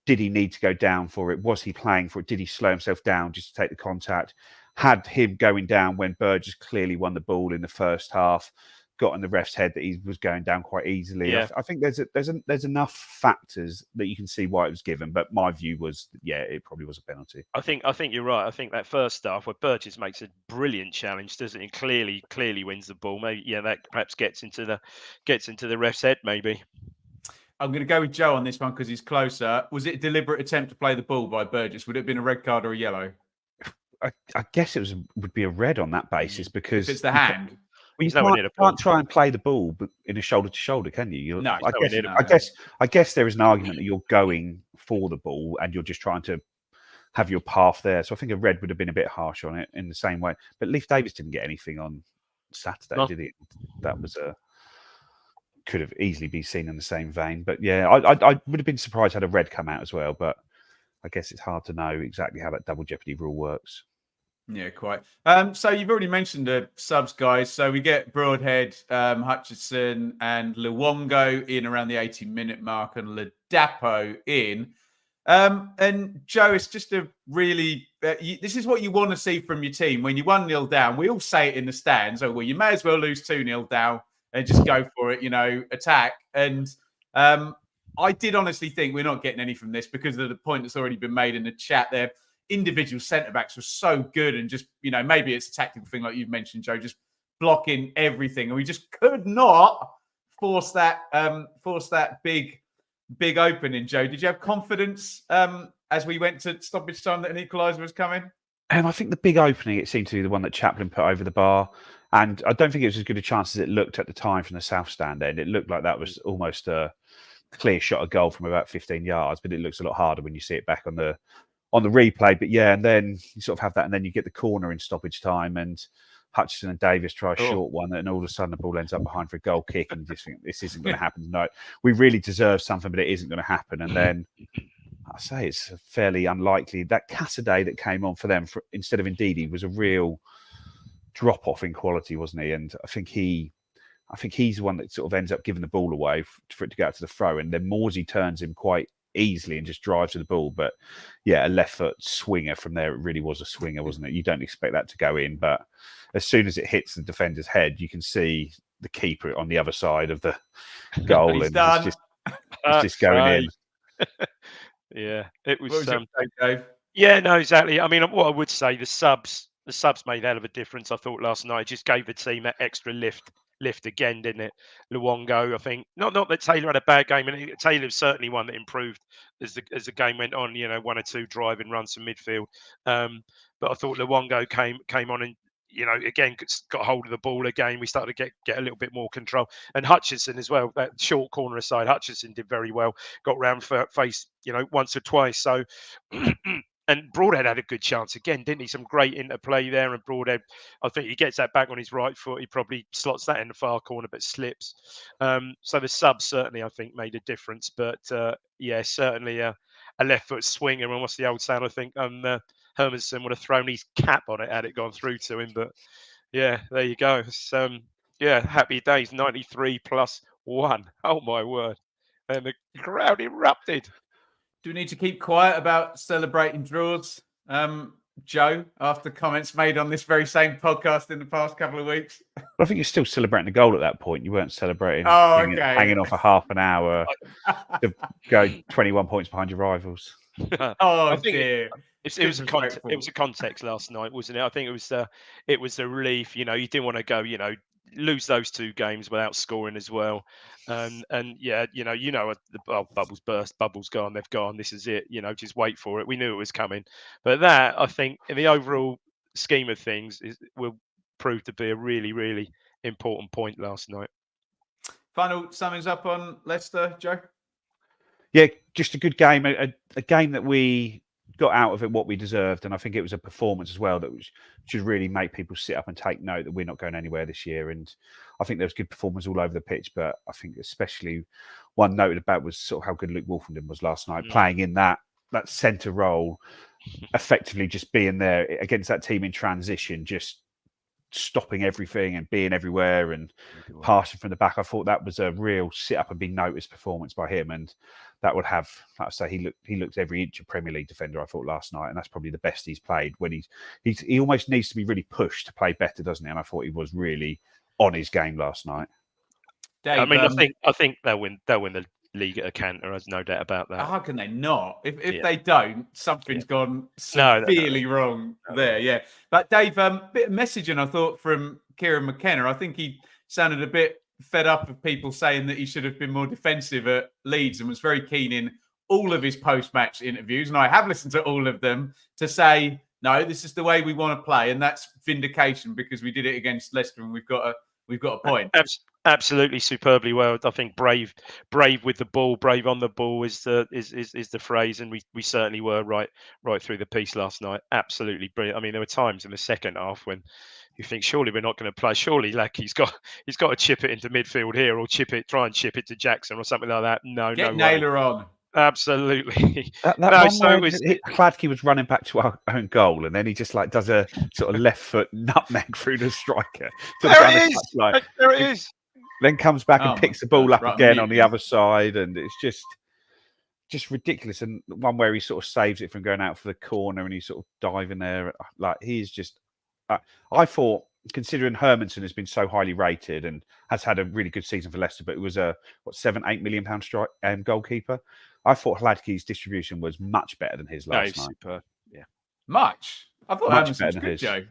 Did he need to go down for it? Was he playing for it? Did he slow himself down just to take the contact? Had him going down when Burgess clearly won the ball in the first half, got in the ref's head that he was going down quite easily. Yeah. I think there's enough factors that you can see why it was given, but my view was, it probably was a penalty. I think you're right. I think that first half where Burgess makes a brilliant challenge, doesn't he? Clearly wins the ball. Maybe that perhaps gets into the ref's head, maybe. I'm going to go with Joe on this one because he's closer. Was it a deliberate attempt to play the ball by Burgess? Would it have been a red card or a yellow? I guess it would be a red on that basis, because if it's the hand. You can't try and play the ball in a shoulder to shoulder, can you? No, I guess there is an argument that you're going for the ball and you're just trying to have your path there. So I think a red would have been a bit harsh on it in the same way. But Leif Davis didn't get anything on Saturday, did he? That was could have easily been seen in the same vein. But yeah, I would have been surprised had a red come out as well. But I guess it's hard to know exactly how that double jeopardy rule works. Yeah, quite. So you've already mentioned the subs, guys. So we get Broadhead, Hutchinson, and Luongo in around the 80-minute mark, and Ladapo in. And Joe, it's just a really this is what you want to see from your team when you're 1-0 down. We all say it in the stands. Oh, well, you may as well lose 2-0 down and just go for it, attack. And I did honestly think we're not getting any from this because of the point that's already been made in the chat there. Individual centre-backs were so good, and just, maybe it's a tactical thing like you've mentioned, Joe, just blocking everything. And we just could not force that big opening, Joe. Did you have confidence as we went to stoppage time that an equaliser was coming? I think the big opening, it seemed to be the one that Chaplin put over the bar. And I don't think it was as good a chance as it looked at the time from the South Stand end. It looked like that was almost a clear shot of goal from about 15 yards, but it looks a lot harder when you see it back on the replay. But yeah, and then you sort of have that, and then you get the corner in stoppage time, and Hutchinson and Davis try a short one, and all of a sudden the ball ends up behind for a goal kick, and you just think this isn't going to happen tonight. We really deserve something, but it isn't going to happen. And then I say it's fairly unlikely that Cassidy that came on for them instead of Ndidi was a real drop off in quality, wasn't he? And I think he's the one that sort of ends up giving the ball away for it to go out to the throw, and then Morsey turns him quite easily and just drives to the ball. But yeah, a left foot swinger from there. It really was a swinger, wasn't it? You don't expect that to go in, but as soon as it hits the defender's head, you can see the keeper on the other side of the goal, and it's just going in. Yeah, it was. Dave? Yeah, no, exactly. I mean, what I would say, the subs made hell of a difference. I thought last night, it just gave the team that extra lift again, didn't it? Luongo, I think, not that Taylor had a bad game, and Taylor was certainly one that improved as the game went on. 1 or 2 driving runs from midfield, but I thought Luongo came on, and again, got hold of the ball again. We started to get a little bit more control. And Hutchinson as well, that short corner aside, Hutchinson did very well. Got round face, once or twice. So, and Broadhead had a good chance again, didn't he? Some great interplay there. And Broadhead, I think he gets that back on his right foot. He probably slots that in the far corner, but slips. So the sub certainly, I think, made a difference. But certainly a left foot swinger. And what's the old sound? I think Hermanson would have thrown his cap on it had it gone through to him. But yeah, there you go. So, happy days. 93+1. Oh my word! And the crowd erupted. Do we need to keep quiet about celebrating draws, Joe, after comments made on this very same podcast in the past couple of weeks? I think you're still celebrating the goal at that point. You weren't celebrating hanging off a half an hour to go 21 points behind your rivals. Dear. It was a context last night, wasn't it? I think it was a relief. You didn't want to go, lose those two games without scoring as well. And bubbles burst, bubbles gone, they've gone. This is it. Just wait for it. We knew it was coming. But that, I think, in the overall scheme of things, will prove to be a really, really important point last night. Final summings up on Leicester, Joe? Yeah, just a good game. A game that we got out of it what we deserved, and I think it was a performance as well that should really make people sit up and take note that we're not going anywhere this year. And I think there was good performance all over the pitch, but I think especially one noted about was sort of how good Luke Wolfenden was last night, playing in that centre role, effectively just being there against that team in transition, just stopping everything and being everywhere and passing from the back. I thought that was a real sit up and be noticed performance by him, and that would have, like I say, he looked every inch of Premier League defender, I thought, last night, and that's probably the best he's played. When he almost needs to be really pushed to play better, doesn't he? And I thought he was really on his game last night. Dave, I think they'll win the league at a canter. There's no doubt about that. How can they not? If they don't, something's gone severely wrong there. Yeah, but Dave, bit of messaging I thought from Kieran McKenna. I think he sounded a bit fed up of people saying that he should have been more defensive at Leeds, and was very keen in all of his post-match interviews, and I have listened to all of them, to say, no, this is the way we want to play, and that's vindication because we did it against Leicester and we've got a point. Absolutely superbly well. I think brave with the ball, brave on the ball is the phrase, and we certainly were right through the piece last night. Absolutely brilliant. I mean, there were times in the second half when you think surely we're not going to play. Surely, like he's got to chip it into midfield here, or try and chip it to Jackson or something like that. Get Naylor on. Absolutely. Hladky was running back to our own goal, and then he just does a sort of left foot nutmeg through the striker. There it is. Then comes back and picks the ball up again on the other side, and it's just ridiculous. And one where he sort of saves it from going out for the corner, and he's sort of diving there. He's just. I thought, considering Hermanson has been so highly rated and has had a really good season for Leicester, but it was a £7-8 million goalkeeper. I thought Hladky's distribution was much better than his last night. Superb. Yeah, much. I thought much better than his. Joe.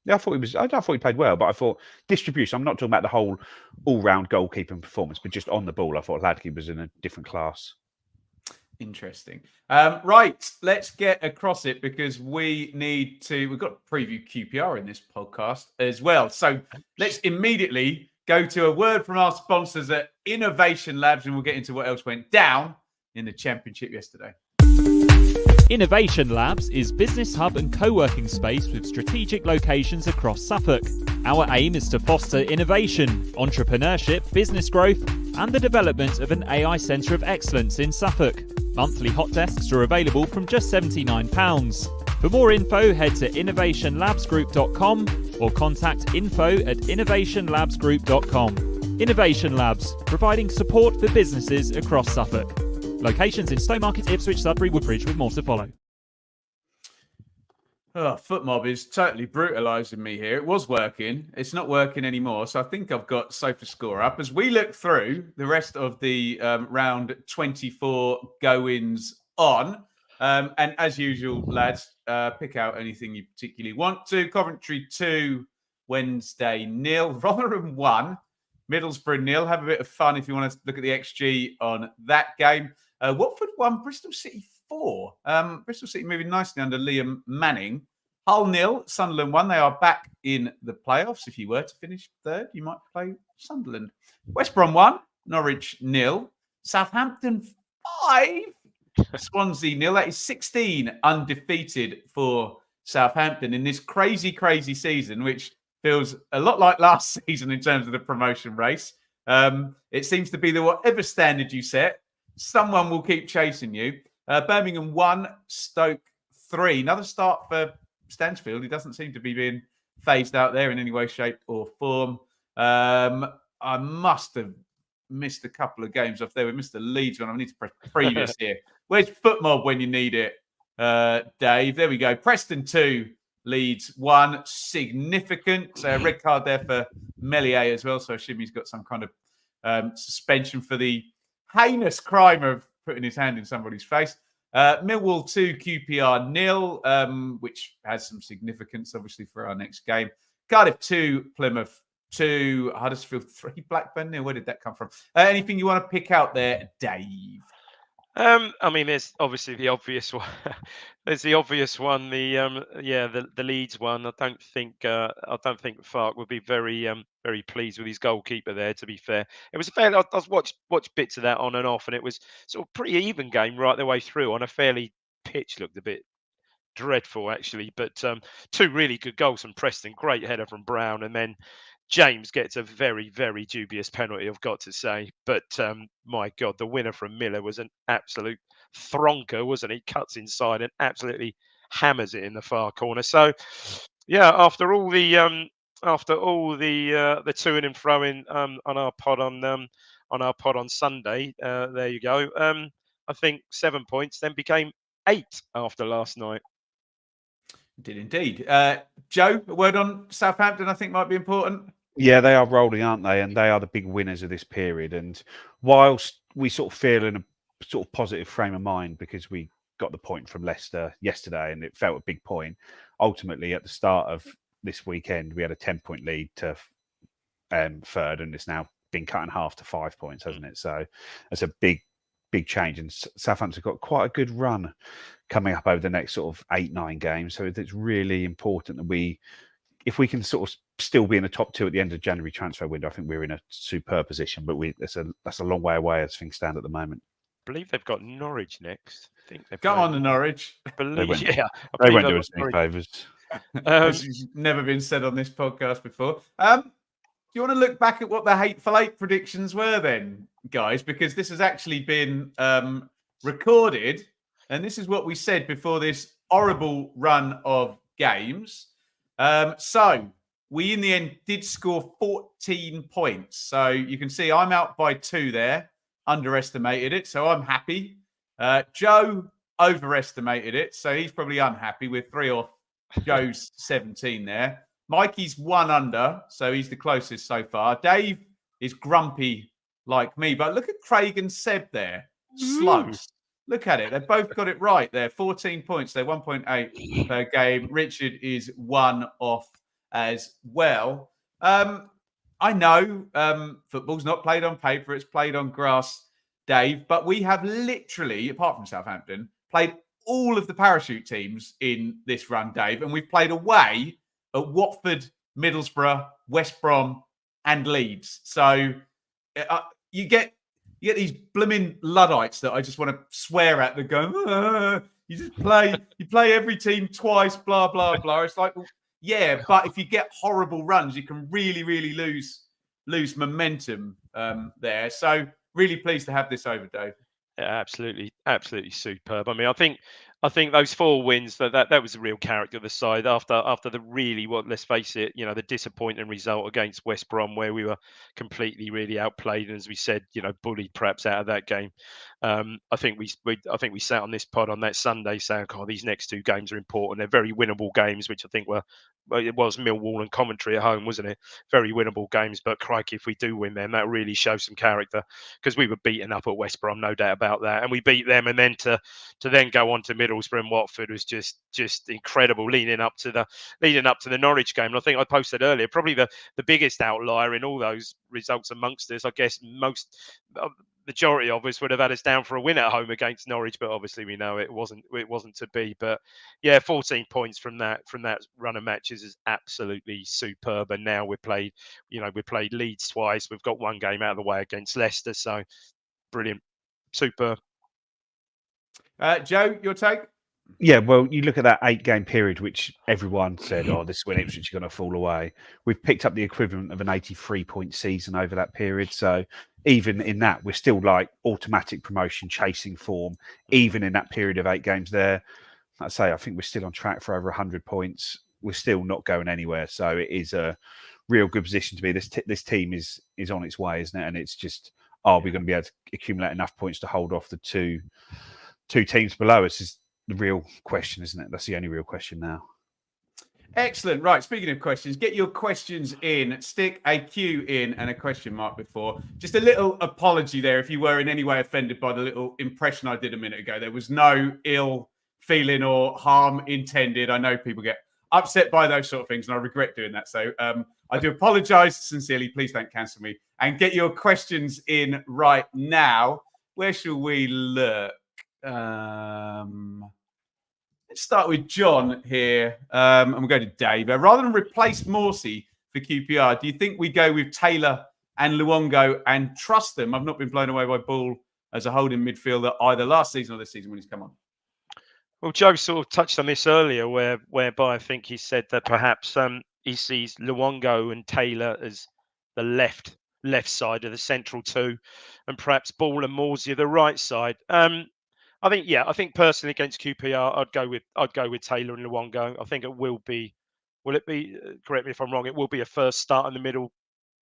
Yeah, I thought he played well, but I thought distribution. I'm not talking about the whole all-round goalkeeping performance, but just on the ball, I thought Hladky was in a different class. Interesting. Right, let's get across it because we've got to preview QPR in this podcast as well. So let's immediately go to a word from our sponsors at Innovation Labs, and we'll get into what else went down in the Championship yesterday. Innovation Labs is business hub and co-working space with strategic locations across Suffolk. Our aim is to foster innovation, entrepreneurship, business growth, and the development of an AI centre of excellence in Suffolk. Monthly hot desks are available from just £79. For more info, head to innovationlabsgroup.com or contact info@innovationlabsgroup.com. Innovation Labs, providing support for businesses across Suffolk. Locations in Stowmarket, Ipswich, Sudbury, Woodbridge, with more to follow. Footmob is totally brutalising me here. It was working. It's not working anymore. So I think I've got Sofa Score up. As we look through the rest of the round 24 go-ins on, and as usual, lads, pick out anything you particularly want to. Coventry 2, Wednesday 0, Rotherham 1, Middlesbrough 0. Have a bit of fun if you want to look at the XG on that game. Watford 1, Bristol City 4. Bristol City moving nicely under Liam Manning. Hull 0, Sunderland 1. They are back in the playoffs. If you were to finish third, you might play Sunderland. West Brom 1, Norwich 0, Southampton 5, Swansea 0. That is 16 undefeated for Southampton in this crazy, crazy season, which feels a lot like last season in terms of the promotion race. It seems to be that whatever standard you set, someone will keep chasing you. Birmingham 1, Stoke 3. Another start for Stansfield. He doesn't seem to be being phased out there in any way, shape, or form. I must have missed a couple of games off there. We missed the Leeds one. I need to press previous here. Where's Footmob when you need it, Dave? There we go. Preston 2, Leeds 1. Significant. Red card there for Melier as well. So I assume he's got some kind of suspension for the heinous crime of putting his hand in somebody's face. Millwall 2, QPR 0, which has some significance, obviously, for our next game. Cardiff 2, Plymouth 2, Huddersfield 3, Blackburn 0. Where did that come from? Anything you want to pick out there, Dave? I mean, there's obviously the obvious one. There's the obvious one. The Leeds one. I don't think Farke would be very pleased with his goalkeeper there. To be fair, it was a fair. I watched bits of that on and off, and it was sort of pretty even game right the way through on a fairly pitch looked a bit dreadful actually, but two really good goals from Preston. Great header from Brown, and then James gets a very, very dubious penalty, I've got to say. But my God, the winner from Miller was an absolute thronker, wasn't he? Cuts inside and absolutely hammers it in the far corner. So, yeah, after all the to-ing and fro-ing on our pod on Sunday, there you go. I think 7 points then became 8 after last night. Did indeed. Joe, a word on Southampton I think might be important. Yeah, they are rolling, aren't they? And they are the big winners of this period. And whilst we sort of feel in a sort of positive frame of mind because we got the point from Leicester yesterday and it felt a big point, ultimately at the start of this weekend, we had a 10-point lead to third, and it's now been cut in half to 5 points, hasn't it? So it's a big change. And Southampton's got quite a good run coming up over the next sort of 8-9 games. So it's really important that if we can sort of still be in the top 2 at the end of the January transfer window, I think we're in a superb position. But that's a long way away as things stand at the moment. I believe they've got Norwich next. I think they've Go on to Norwich. They won't do us any favours. This has never been said on this podcast before. Do you want to look back at what the Hateful Eight predictions were then, guys? Because this has actually been recorded, and this is what we said before this horrible run of games. So we, in the end, did score 14 points. So you can see I'm out by 2 there, underestimated it. So I'm happy. Joe overestimated it. So he's probably unhappy with 3 off Joe's 17 there. Mikey's 1 under. So he's the closest so far. Dave is grumpy like me. But look at Craig and Seb there. Slugs. Look at it. They've both got it right there. 14 points. They're 1.8 per game. Richard is 1 off as well. I know football's not played on paper. It's played on grass, Dave. But we have literally, apart from Southampton, played all of the parachute teams in this run, Dave. And we've played away at Watford, Middlesbrough, West Brom and Leeds. So you get these blooming Luddites that I just want to swear at that go, you play every team twice, blah, blah, blah. It's like, well, yeah, but if you get horrible runs, you can really, really lose momentum there. So really pleased to have this over, Dave. Yeah, absolutely superb. I mean, I think those 4 wins that was the real character of the side after the really, let's face it, the disappointing result against West Brom where we were completely really outplayed and, as we said, bullied perhaps out of that game. I think we sat on this pod on that Sunday saying, "God, these next 2 games are important. They're very winnable games," which I think it was Millwall and Coventry at home, wasn't it? Very winnable games. But crikey, if we do win them, that really shows some character because we were beaten up at West Brom, no doubt about that, and we beat them, and then to then go on to Middlesbrough and Watford was just incredible. Leading up to the Norwich game, and I think I posted earlier, probably the biggest outlier in all those results amongst us, I guess majority of us would have had us down for a win at home against Norwich, but obviously we know it wasn't to be. But yeah, 14 points from that run of matches is absolutely superb. And now we played Leeds twice. We've got one game out of the way against Leicester, so brilliant, superb. Joe, your take? Yeah, well, you look at that 8-game period, which everyone said, "Oh, this is when Ipswich are going to fall away." We've picked up the equivalent of an 83-point season over that period. So even in that, we're still like automatic promotion, chasing form. Even in that period of 8 games, there, like I say, I think we're still on track for over 100 points. We're still not going anywhere. So it is a real good position to be. This team is on its way, isn't it? And it's just, are we going to be able to accumulate enough points to hold off the two teams below us? Is the real question, isn't it? That's the only real question now. Excellent. Right. Speaking of questions, get your questions in. Stick a Q in and a question mark before. Just a little apology there if you were in any way offended by the little impression I did a minute ago. There was no ill feeling or harm intended. I know people get upset by those sort of things, and I regret doing that. So I do apologise sincerely. Please don't cancel me. And get your questions in right now. Where shall we look? Let's start with John here, and we'll go to Dave. Rather than replace Morsey for QPR, do you think we go with Taylor and Luongo and trust them? I've not been blown away by Ball as a holding midfielder either last season or this season when he's come on. Well, Joe sort of touched on this earlier, whereby I think he said that perhaps he sees Luongo and Taylor as the left side of the central two, and perhaps Ball and Morsey are the right side. I think personally against QPR, I'd go with Taylor and Luongo. I think it will be. Will it be? Correct me if I'm wrong. It will be a first start in the middle.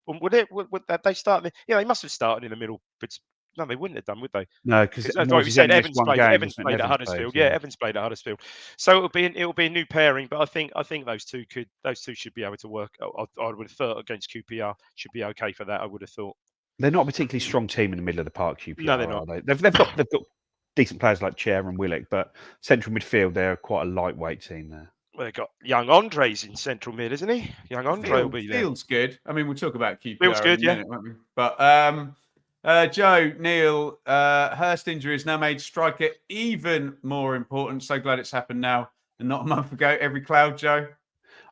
Would it? Would they start? They must have started in the middle. But no, they wouldn't have done, would they? No, because like we said, Evans played at Huddersfield. Yeah, Evans played at Huddersfield. So it'll be a new pairing. But I think those two should be able to work. I would have thought against QPR should be okay for that. I would have thought. They're not a particularly strong team in the middle of the park. QPR, no, they're not. Are they? They've got decent players like Chair and Willock, but central midfield, they're quite a lightweight team there. Well, they've got young Andres in central mid, isn't he? Young Andre will be there. Feels good. I mean, we'll talk about QPR feels good, in a minute, won't we? But Joe, Neil, Hurst injury has now made striker even more important. So glad it's happened now and not a month ago. Every cloud, Joe.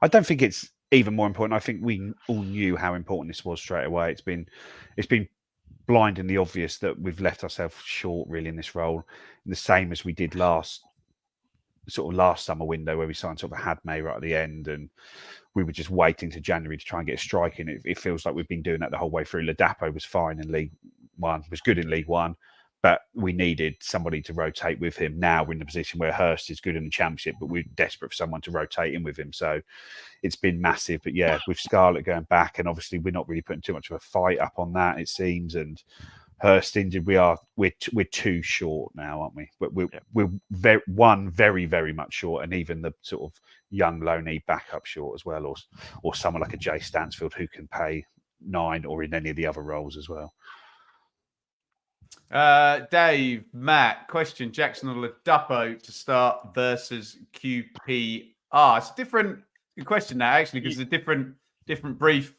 I don't think it's even more important. I think we all knew how important this was straight away. It's been blindingly obvious that we've left ourselves short really in this role, the same as we did last summer window where we signed sort of a Hadmay right at the end, and we were just waiting to January to try and get a strike in. It feels like we've been doing that the whole way through. Ladapo was fine in League One, was good in League One, but we needed somebody to rotate with him. Now we're in the position where Hurst is good in the Championship, but we're desperate for someone to rotate in with him. So it's been massive. But yeah, with Scarlet going back, and obviously we're not really putting too much of a fight up on that, it seems. And Hurst injured, we're too short now, aren't we? We're very, very much short, and even the sort of young low-knee backup short as well, or someone like a Jay Stansfield who can pay 9 or in any of the other roles as well. Dave, Matt, question: Jackson or Ladapo to start versus QPR? It's a different question now, actually, because it's a different brief.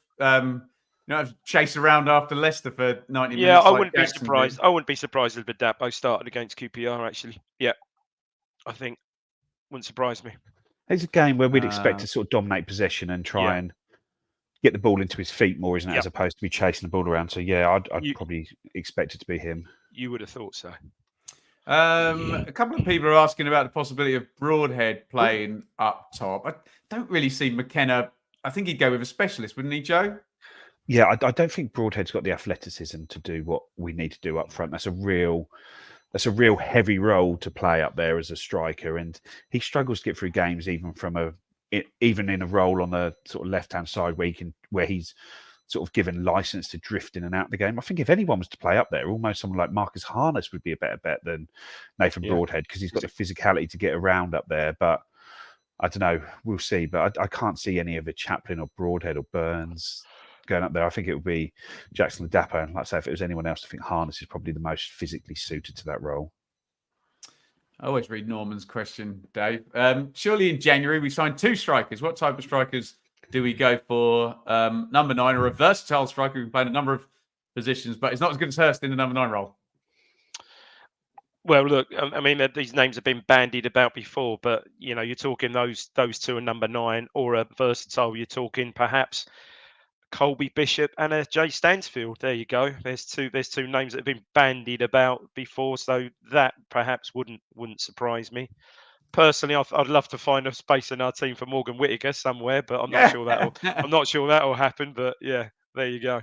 Chase around after Leicester for 90 minutes. Yeah, I wouldn't be surprised. I wouldn't be surprised if Ladapo started against QPR. Actually, yeah, I think wouldn't surprise me. It's a game where we'd expect to sort of dominate possession and try and get the ball into his feet more, isn't it? As opposed to be chasing the ball around. So yeah, I'd probably expect it to be him. You would have thought so. A couple of people are asking about the possibility of Broadhead playing up top. I don't really see McKenna. I think he'd go with a specialist, wouldn't he, Joe? Yeah, I don't think Broadhead's got the athleticism to do what we need to do up front. That's a real heavy role to play up there as a striker, and he struggles to get through games even in a role on the sort of left-hand side where he's sort of given license to drift in and out of the game. I think if anyone was to play up there, almost someone like Marcus Harness would be a better bet than Nathan Broadhead, because he's got the physicality to get around up there. But I don't know, we'll see. But I can't see any of it Chaplin or Broadhead or Burns going up there. I think it would be Jackson Ladapo. And like I say, if it was anyone else, I think Harness is probably the most physically suited to that role. I always read Norman's question, Dave. Surely in January we signed 2 strikers. What type of strikers do we go for? Number 9, or a versatile striker who can play in a number of positions, but it's not as good as Hurst in the number 9 role. Well, look, I mean, these names have been bandied about before, but you're talking those two are number 9, or a versatile. You're talking perhaps Colby Bishop and a Jay Stansfield. There you go. There's two names that have been bandied about before, so that perhaps wouldn't surprise me. Personally, I'd love to find a space in our team for Morgan Whittaker somewhere, but I'm not sure that'll happen. But yeah, there you go.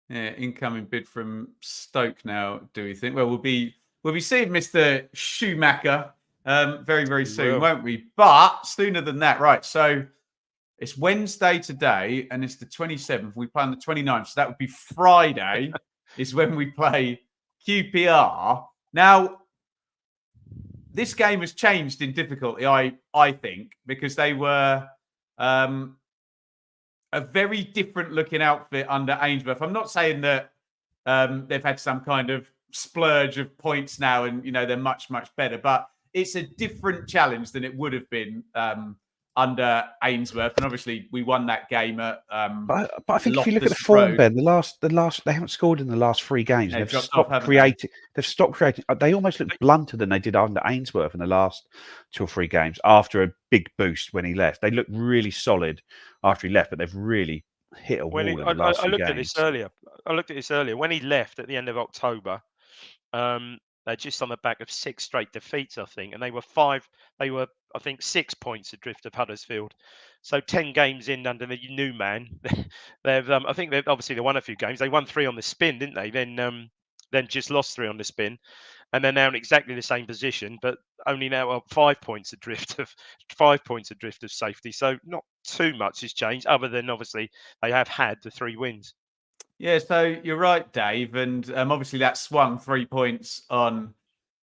Yeah, incoming bid from Stoke now. Do we think? Well, we'll be seeing Mr. Schumacher very, very soon, won't we? But sooner than that, right? So it's Wednesday today, and it's the 27th. We play on the 29th, so that would be Friday. Is when we play QPR. Now, this game has changed in difficulty, I think, because they were a very different looking outfit under Ainsworth. I'm not saying that they've had some kind of splurge of points now and, they're much, much better, but it's a different challenge than it would have been under Ainsworth. And obviously we won that game at but I think Loftus if you look at the form, Road. Ben, the last they haven't scored in the last 3 games. They've stopped creating. They've stopped creating. They almost look blunter than they did under Ainsworth in the last 2 or 3 games after a big boost when he left. They looked really solid after he left, but they've really hit a wall in the last few games. I looked at this earlier. When he left at the end of October, they're just on the back of 6 straight defeats, I think, and they were 6 points adrift of Huddersfield. So 10 games in under the new man, I think they won a few games. They won 3 on the spin, didn't they? Then just lost 3 on the spin, and they're now in exactly the same position, but only now 5 points adrift of safety. So not too much has changed, other than obviously they have had the 3 wins. Yeah, so you're right, Dave, and obviously that swung 3 points on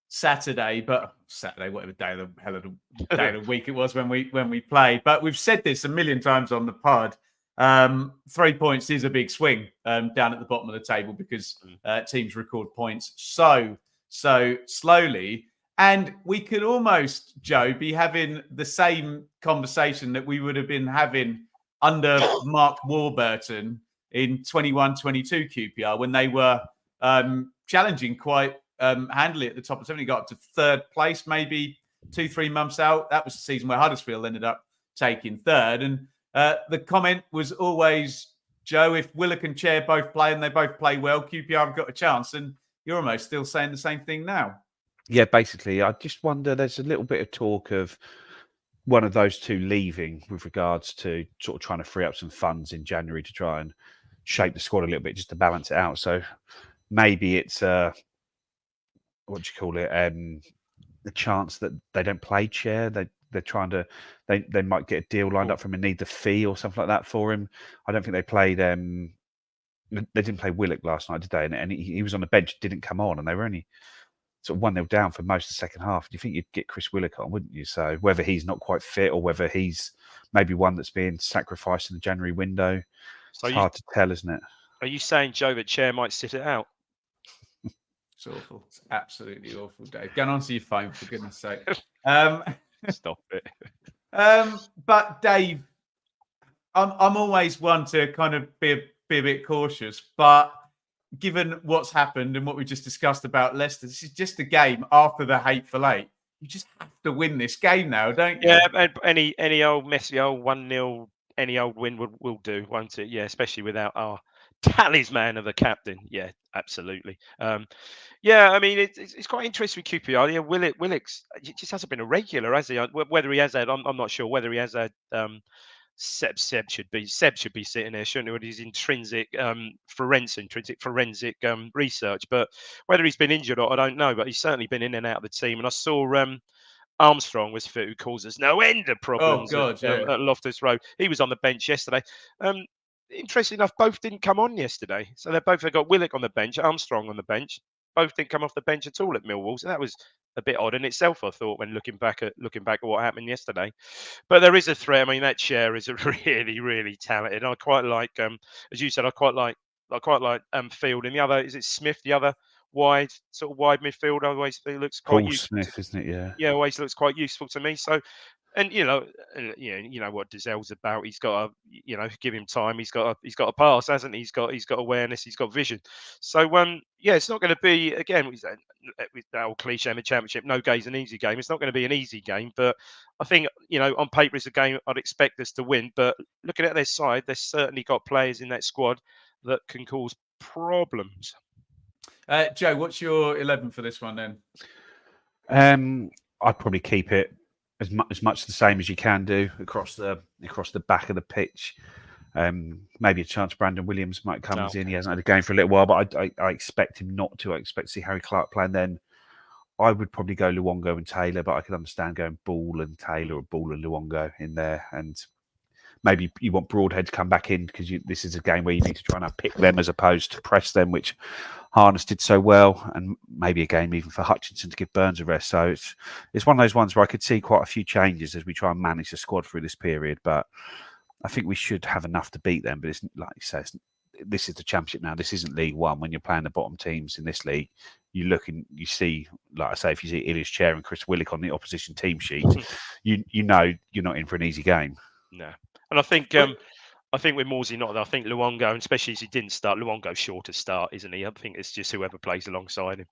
Saturday, whatever day of the week it was when we played. But we've said this a million times on the pod. 3 points is a big swing down at the bottom of the table because teams record points so slowly. And we could almost, Joe, be having the same conversation that we would have been having under Mark Warburton in 21-22 QPR when they were challenging quite handily at the top of 70, got up to 3rd place, maybe 2-3 months out. That was the season where Huddersfield ended up taking 3rd. And the comment was always, Joe, if Willock and Chair both play and they both play well, QPR have got a chance. And you're almost still saying the same thing now. Yeah, basically, I just wonder, there's a little bit of talk of one of those two leaving with regards to sort of trying to free up some funds in January to try and shape the squad a little bit just to balance it out. So maybe it's the chance that they don't play Chair. They're trying to they might get a deal lined up for him and need the fee or something like that for him. I don't think they played they didn't play Willock last night, did they? And he was on the bench, didn't come on, and they were only sort of 1-0 down for most of the second half. Do you think you'd get Chris Willock on, wouldn't you? So whether he's not quite fit or whether he's maybe one that's being sacrificed in the January window, it's hard to tell, isn't it? Are you saying, Joe, that Chair might sit it out? It's awful. It's absolutely awful, Dave. Go on to your phone, for goodness sake. Stop it. But Dave, I'm always one to kind of be a bit cautious, but given what's happened and what we just discussed about Leicester, this is just a game after the Hateful Eight. You just have to win this game now, don't you? Yeah, any old messy old 1-0, any old win will do, won't it? Yeah, especially without our talisman of a captain. Yeah, absolutely. Yeah, I mean, it's quite interesting with QPR. Yeah, Willock's just hasn't been a regular, has he? Whether he has had, I'm not sure whether he has had. Seb should be sitting there, shouldn't he? With his intrinsic forensic research, but whether he's been injured or I don't know. But he's certainly been in and out of the team. And I saw Armstrong was fit, who causes no end of problems at Loftus Road. He was on the bench yesterday. Interesting enough, both didn't come on yesterday. So they've got Willock on the bench, Armstrong on the bench. Both didn't come off the bench at all at Millwall. So that was a bit odd in itself, I thought, when looking back at what happened yesterday. But there is a threat. I mean, that Chair is a really, really talented. I quite like, as you said, I quite like Field. And the other, is it Smith? The other wide midfield. Always looks quite Paul Smith, isn't it? Yeah. Yeah, always looks quite useful to me. So And you know what Dizell's about. He's got to, give him time. He's got to pass, hasn't he? He's got awareness. He's got vision. So it's not going to be, again, with that old cliche in the Championship, no game's an easy game. It's not going to be an easy game, but I think on paper it's a game I'd expect us to win. But looking at their side, they've certainly got players in that squad that can cause problems. Joe, what's your 11 for this one then? I'd probably keep it as much the same as you can do across the back of the pitch. Maybe a chance Brandon Williams might come in. He hasn't had a game for a little while, but I expect him not to. I expect to see Harry Clark play. And then I would probably go Luongo and Taylor, but I could understand going Ball and Taylor or Ball and Luongo in there. And maybe you want Broadhead to come back in because this is a game where you need to try and pick them as opposed to press them, which Harness did so well, and maybe a game even for Hutchinson to give Burns a rest. So it's one of those ones where I could see quite a few changes as we try and manage the squad through this period. But I think we should have enough to beat them. But it's like you say, this is the Championship now. This isn't League One. When you're playing the bottom teams in this league, you look and you see, like I say, if you see Ilias Chair and Chris Willick on the opposition team sheet, you know you're not in for an easy game. No, and I think with Morsey not. I think Luongo, and especially as he didn't start, Luongo's sure to start, isn't he? I think it's just whoever plays alongside him.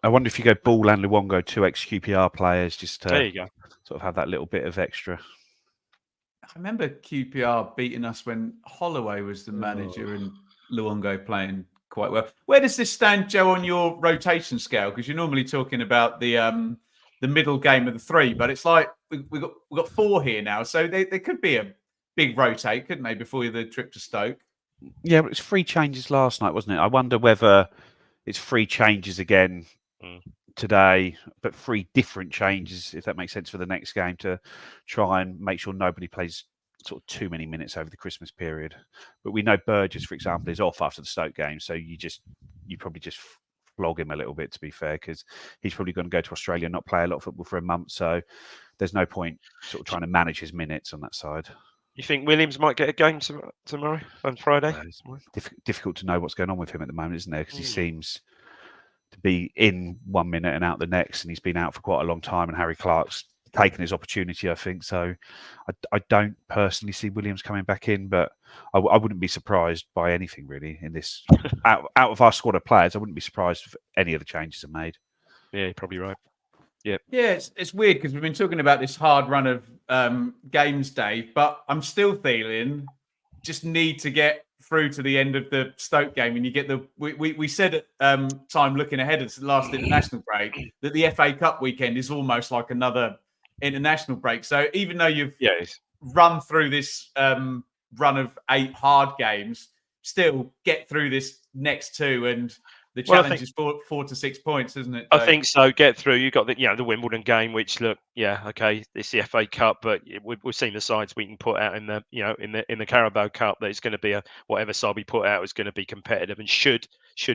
I wonder if you go Ball and Luongo, 2 ex-QPR players, just to there you go. Sort of have that little bit of extra. I remember QPR beating us when Holloway was the manager and Luongo playing quite well. Where does this stand, Joe, on your rotation scale? Because you're normally talking about the middle game of the 3, but it's like we've got 4 here now, so there could be a big rotate, couldn't they, before the trip to Stoke? Yeah, but it's 3 changes last night, wasn't it? I wonder whether it's 3 changes again today, but 3 different changes, if that makes sense, for the next game to try and make sure nobody plays sort of too many minutes over the Christmas period. But we know Burgess, for example, is off after the Stoke game, so you probably just flog him a little bit, to be fair, because he's probably going to go to Australia and not play a lot of football for a month. So there's no point sort of trying to manage his minutes on that side. You think Williams might get a game tomorrow on Friday? It's difficult to know what's going on with him at the moment, isn't there? Because he seems to be in 1 minute and out the next, and he's been out for quite a long time. And Harry Clark's taken his opportunity, I think. So I don't personally see Williams coming back in, but I wouldn't be surprised by anything really in this. out of our squad of players, I wouldn't be surprised if any of the changes are made. Yeah, you're probably right. Yeah, it's weird because we've been talking about this hard run of games, Dave, but I'm still feeling just need to get through to the end of the Stoke game, and you get we said at time looking ahead of the last international break that the FA Cup weekend is almost like another international break. So even though you've run through this run of 8 hard games, still get through this next 2 and. The challenge is 4 to 6 points, isn't it, Dave? I think so. Get through. You've got the Wimbledon game, which it's the FA Cup, but we've seen the sides we can put out in the Carabao Cup. That it's going to be whatever side we put out is going to be competitive and should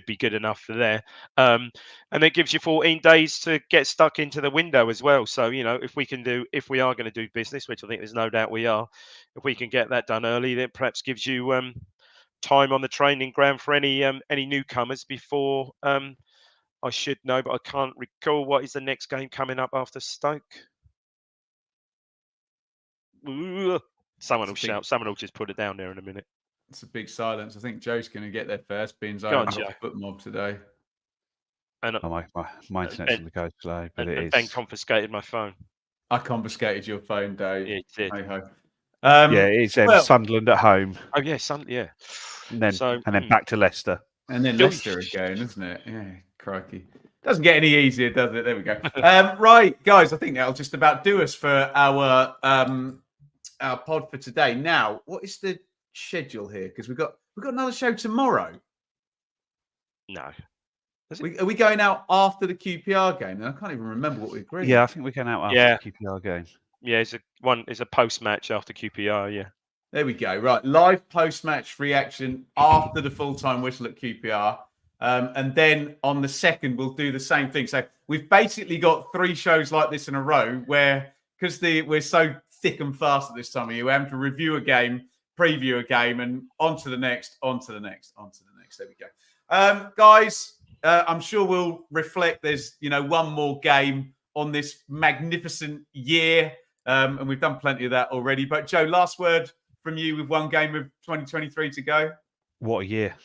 be good enough for there. And it gives you 14 days to get stuck into the window as well. So if we are going to do business, which I think there's no doubt we are, if we can get that done early, then perhaps gives you time on the training ground for any newcomers before I should know, but I can't recall what is the next game coming up after Stoke. Someone will shout. Someone will just put it down there in a minute. It's a big silence. I think Joe's going to get there first, being Zion foot mob today. And my internet's on the go today, but it is. Ben confiscated my phone. I confiscated your phone, Dave. Yeah, it did. It's Sunderland at home. Oh yeah, yeah. And then back to Leicester. And then Leicester again, isn't it? Yeah, crikey. Doesn't get any easier, does it? There we go. Right, guys, I think that'll just about do us for our pod for today. Now, what is the schedule here? Because we've got another show tomorrow. No. Are we going out after the QPR game? I can't even remember what we agreed. Yeah, I think we're going out after the QPR game. Yeah, it's a post-match after QPR, yeah. There we go. Right, live post-match reaction after the full-time whistle at QPR. And then on the 2nd, we'll do the same thing. So we've basically got 3 shows like this in a row where, because we're so thick and fast at this time of year, we're having to review a game, preview a game, and on to the next, on to the next, on to the next. There we go. Guys, I'm sure we'll reflect. There's, one more game on this magnificent year. And we've done plenty of that already. But Joe, last word from you with one game of 2023 to go. What a year.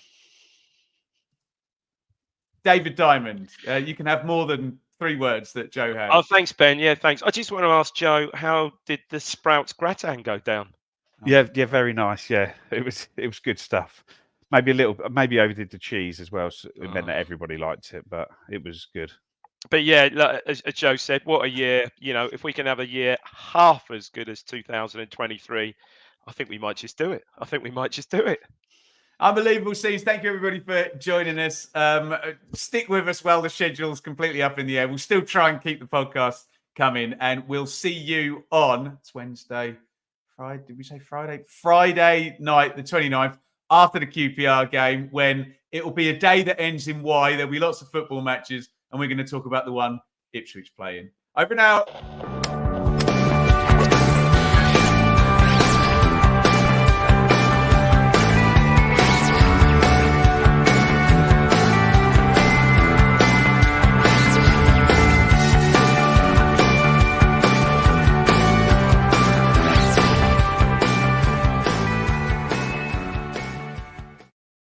David Diamond, you can have more than 3 words that Joe had. Oh, thanks, Ben. Yeah, thanks. I just want to ask Joe, how did the Sprouts gratin go down? Yeah, very nice. Yeah, it was good stuff. Maybe overdid the cheese as well. So it meant that everybody liked it, but it was good. But yeah, as Joe said, what a year. If we can have a year half as good as 2023, I think we might just do it. Unbelievable scenes. Thank you, everybody, for joining us. Stick with us while the schedule's completely up in the air. We'll still try and keep the podcast coming, and we'll see you on Wednesday, Friday. Did we say Friday? Friday night, the 29th, after the QPR game, when it will be a day that ends in Y. There'll be lots of football matches, and we're going to talk about the one Ipswich playing. Over now.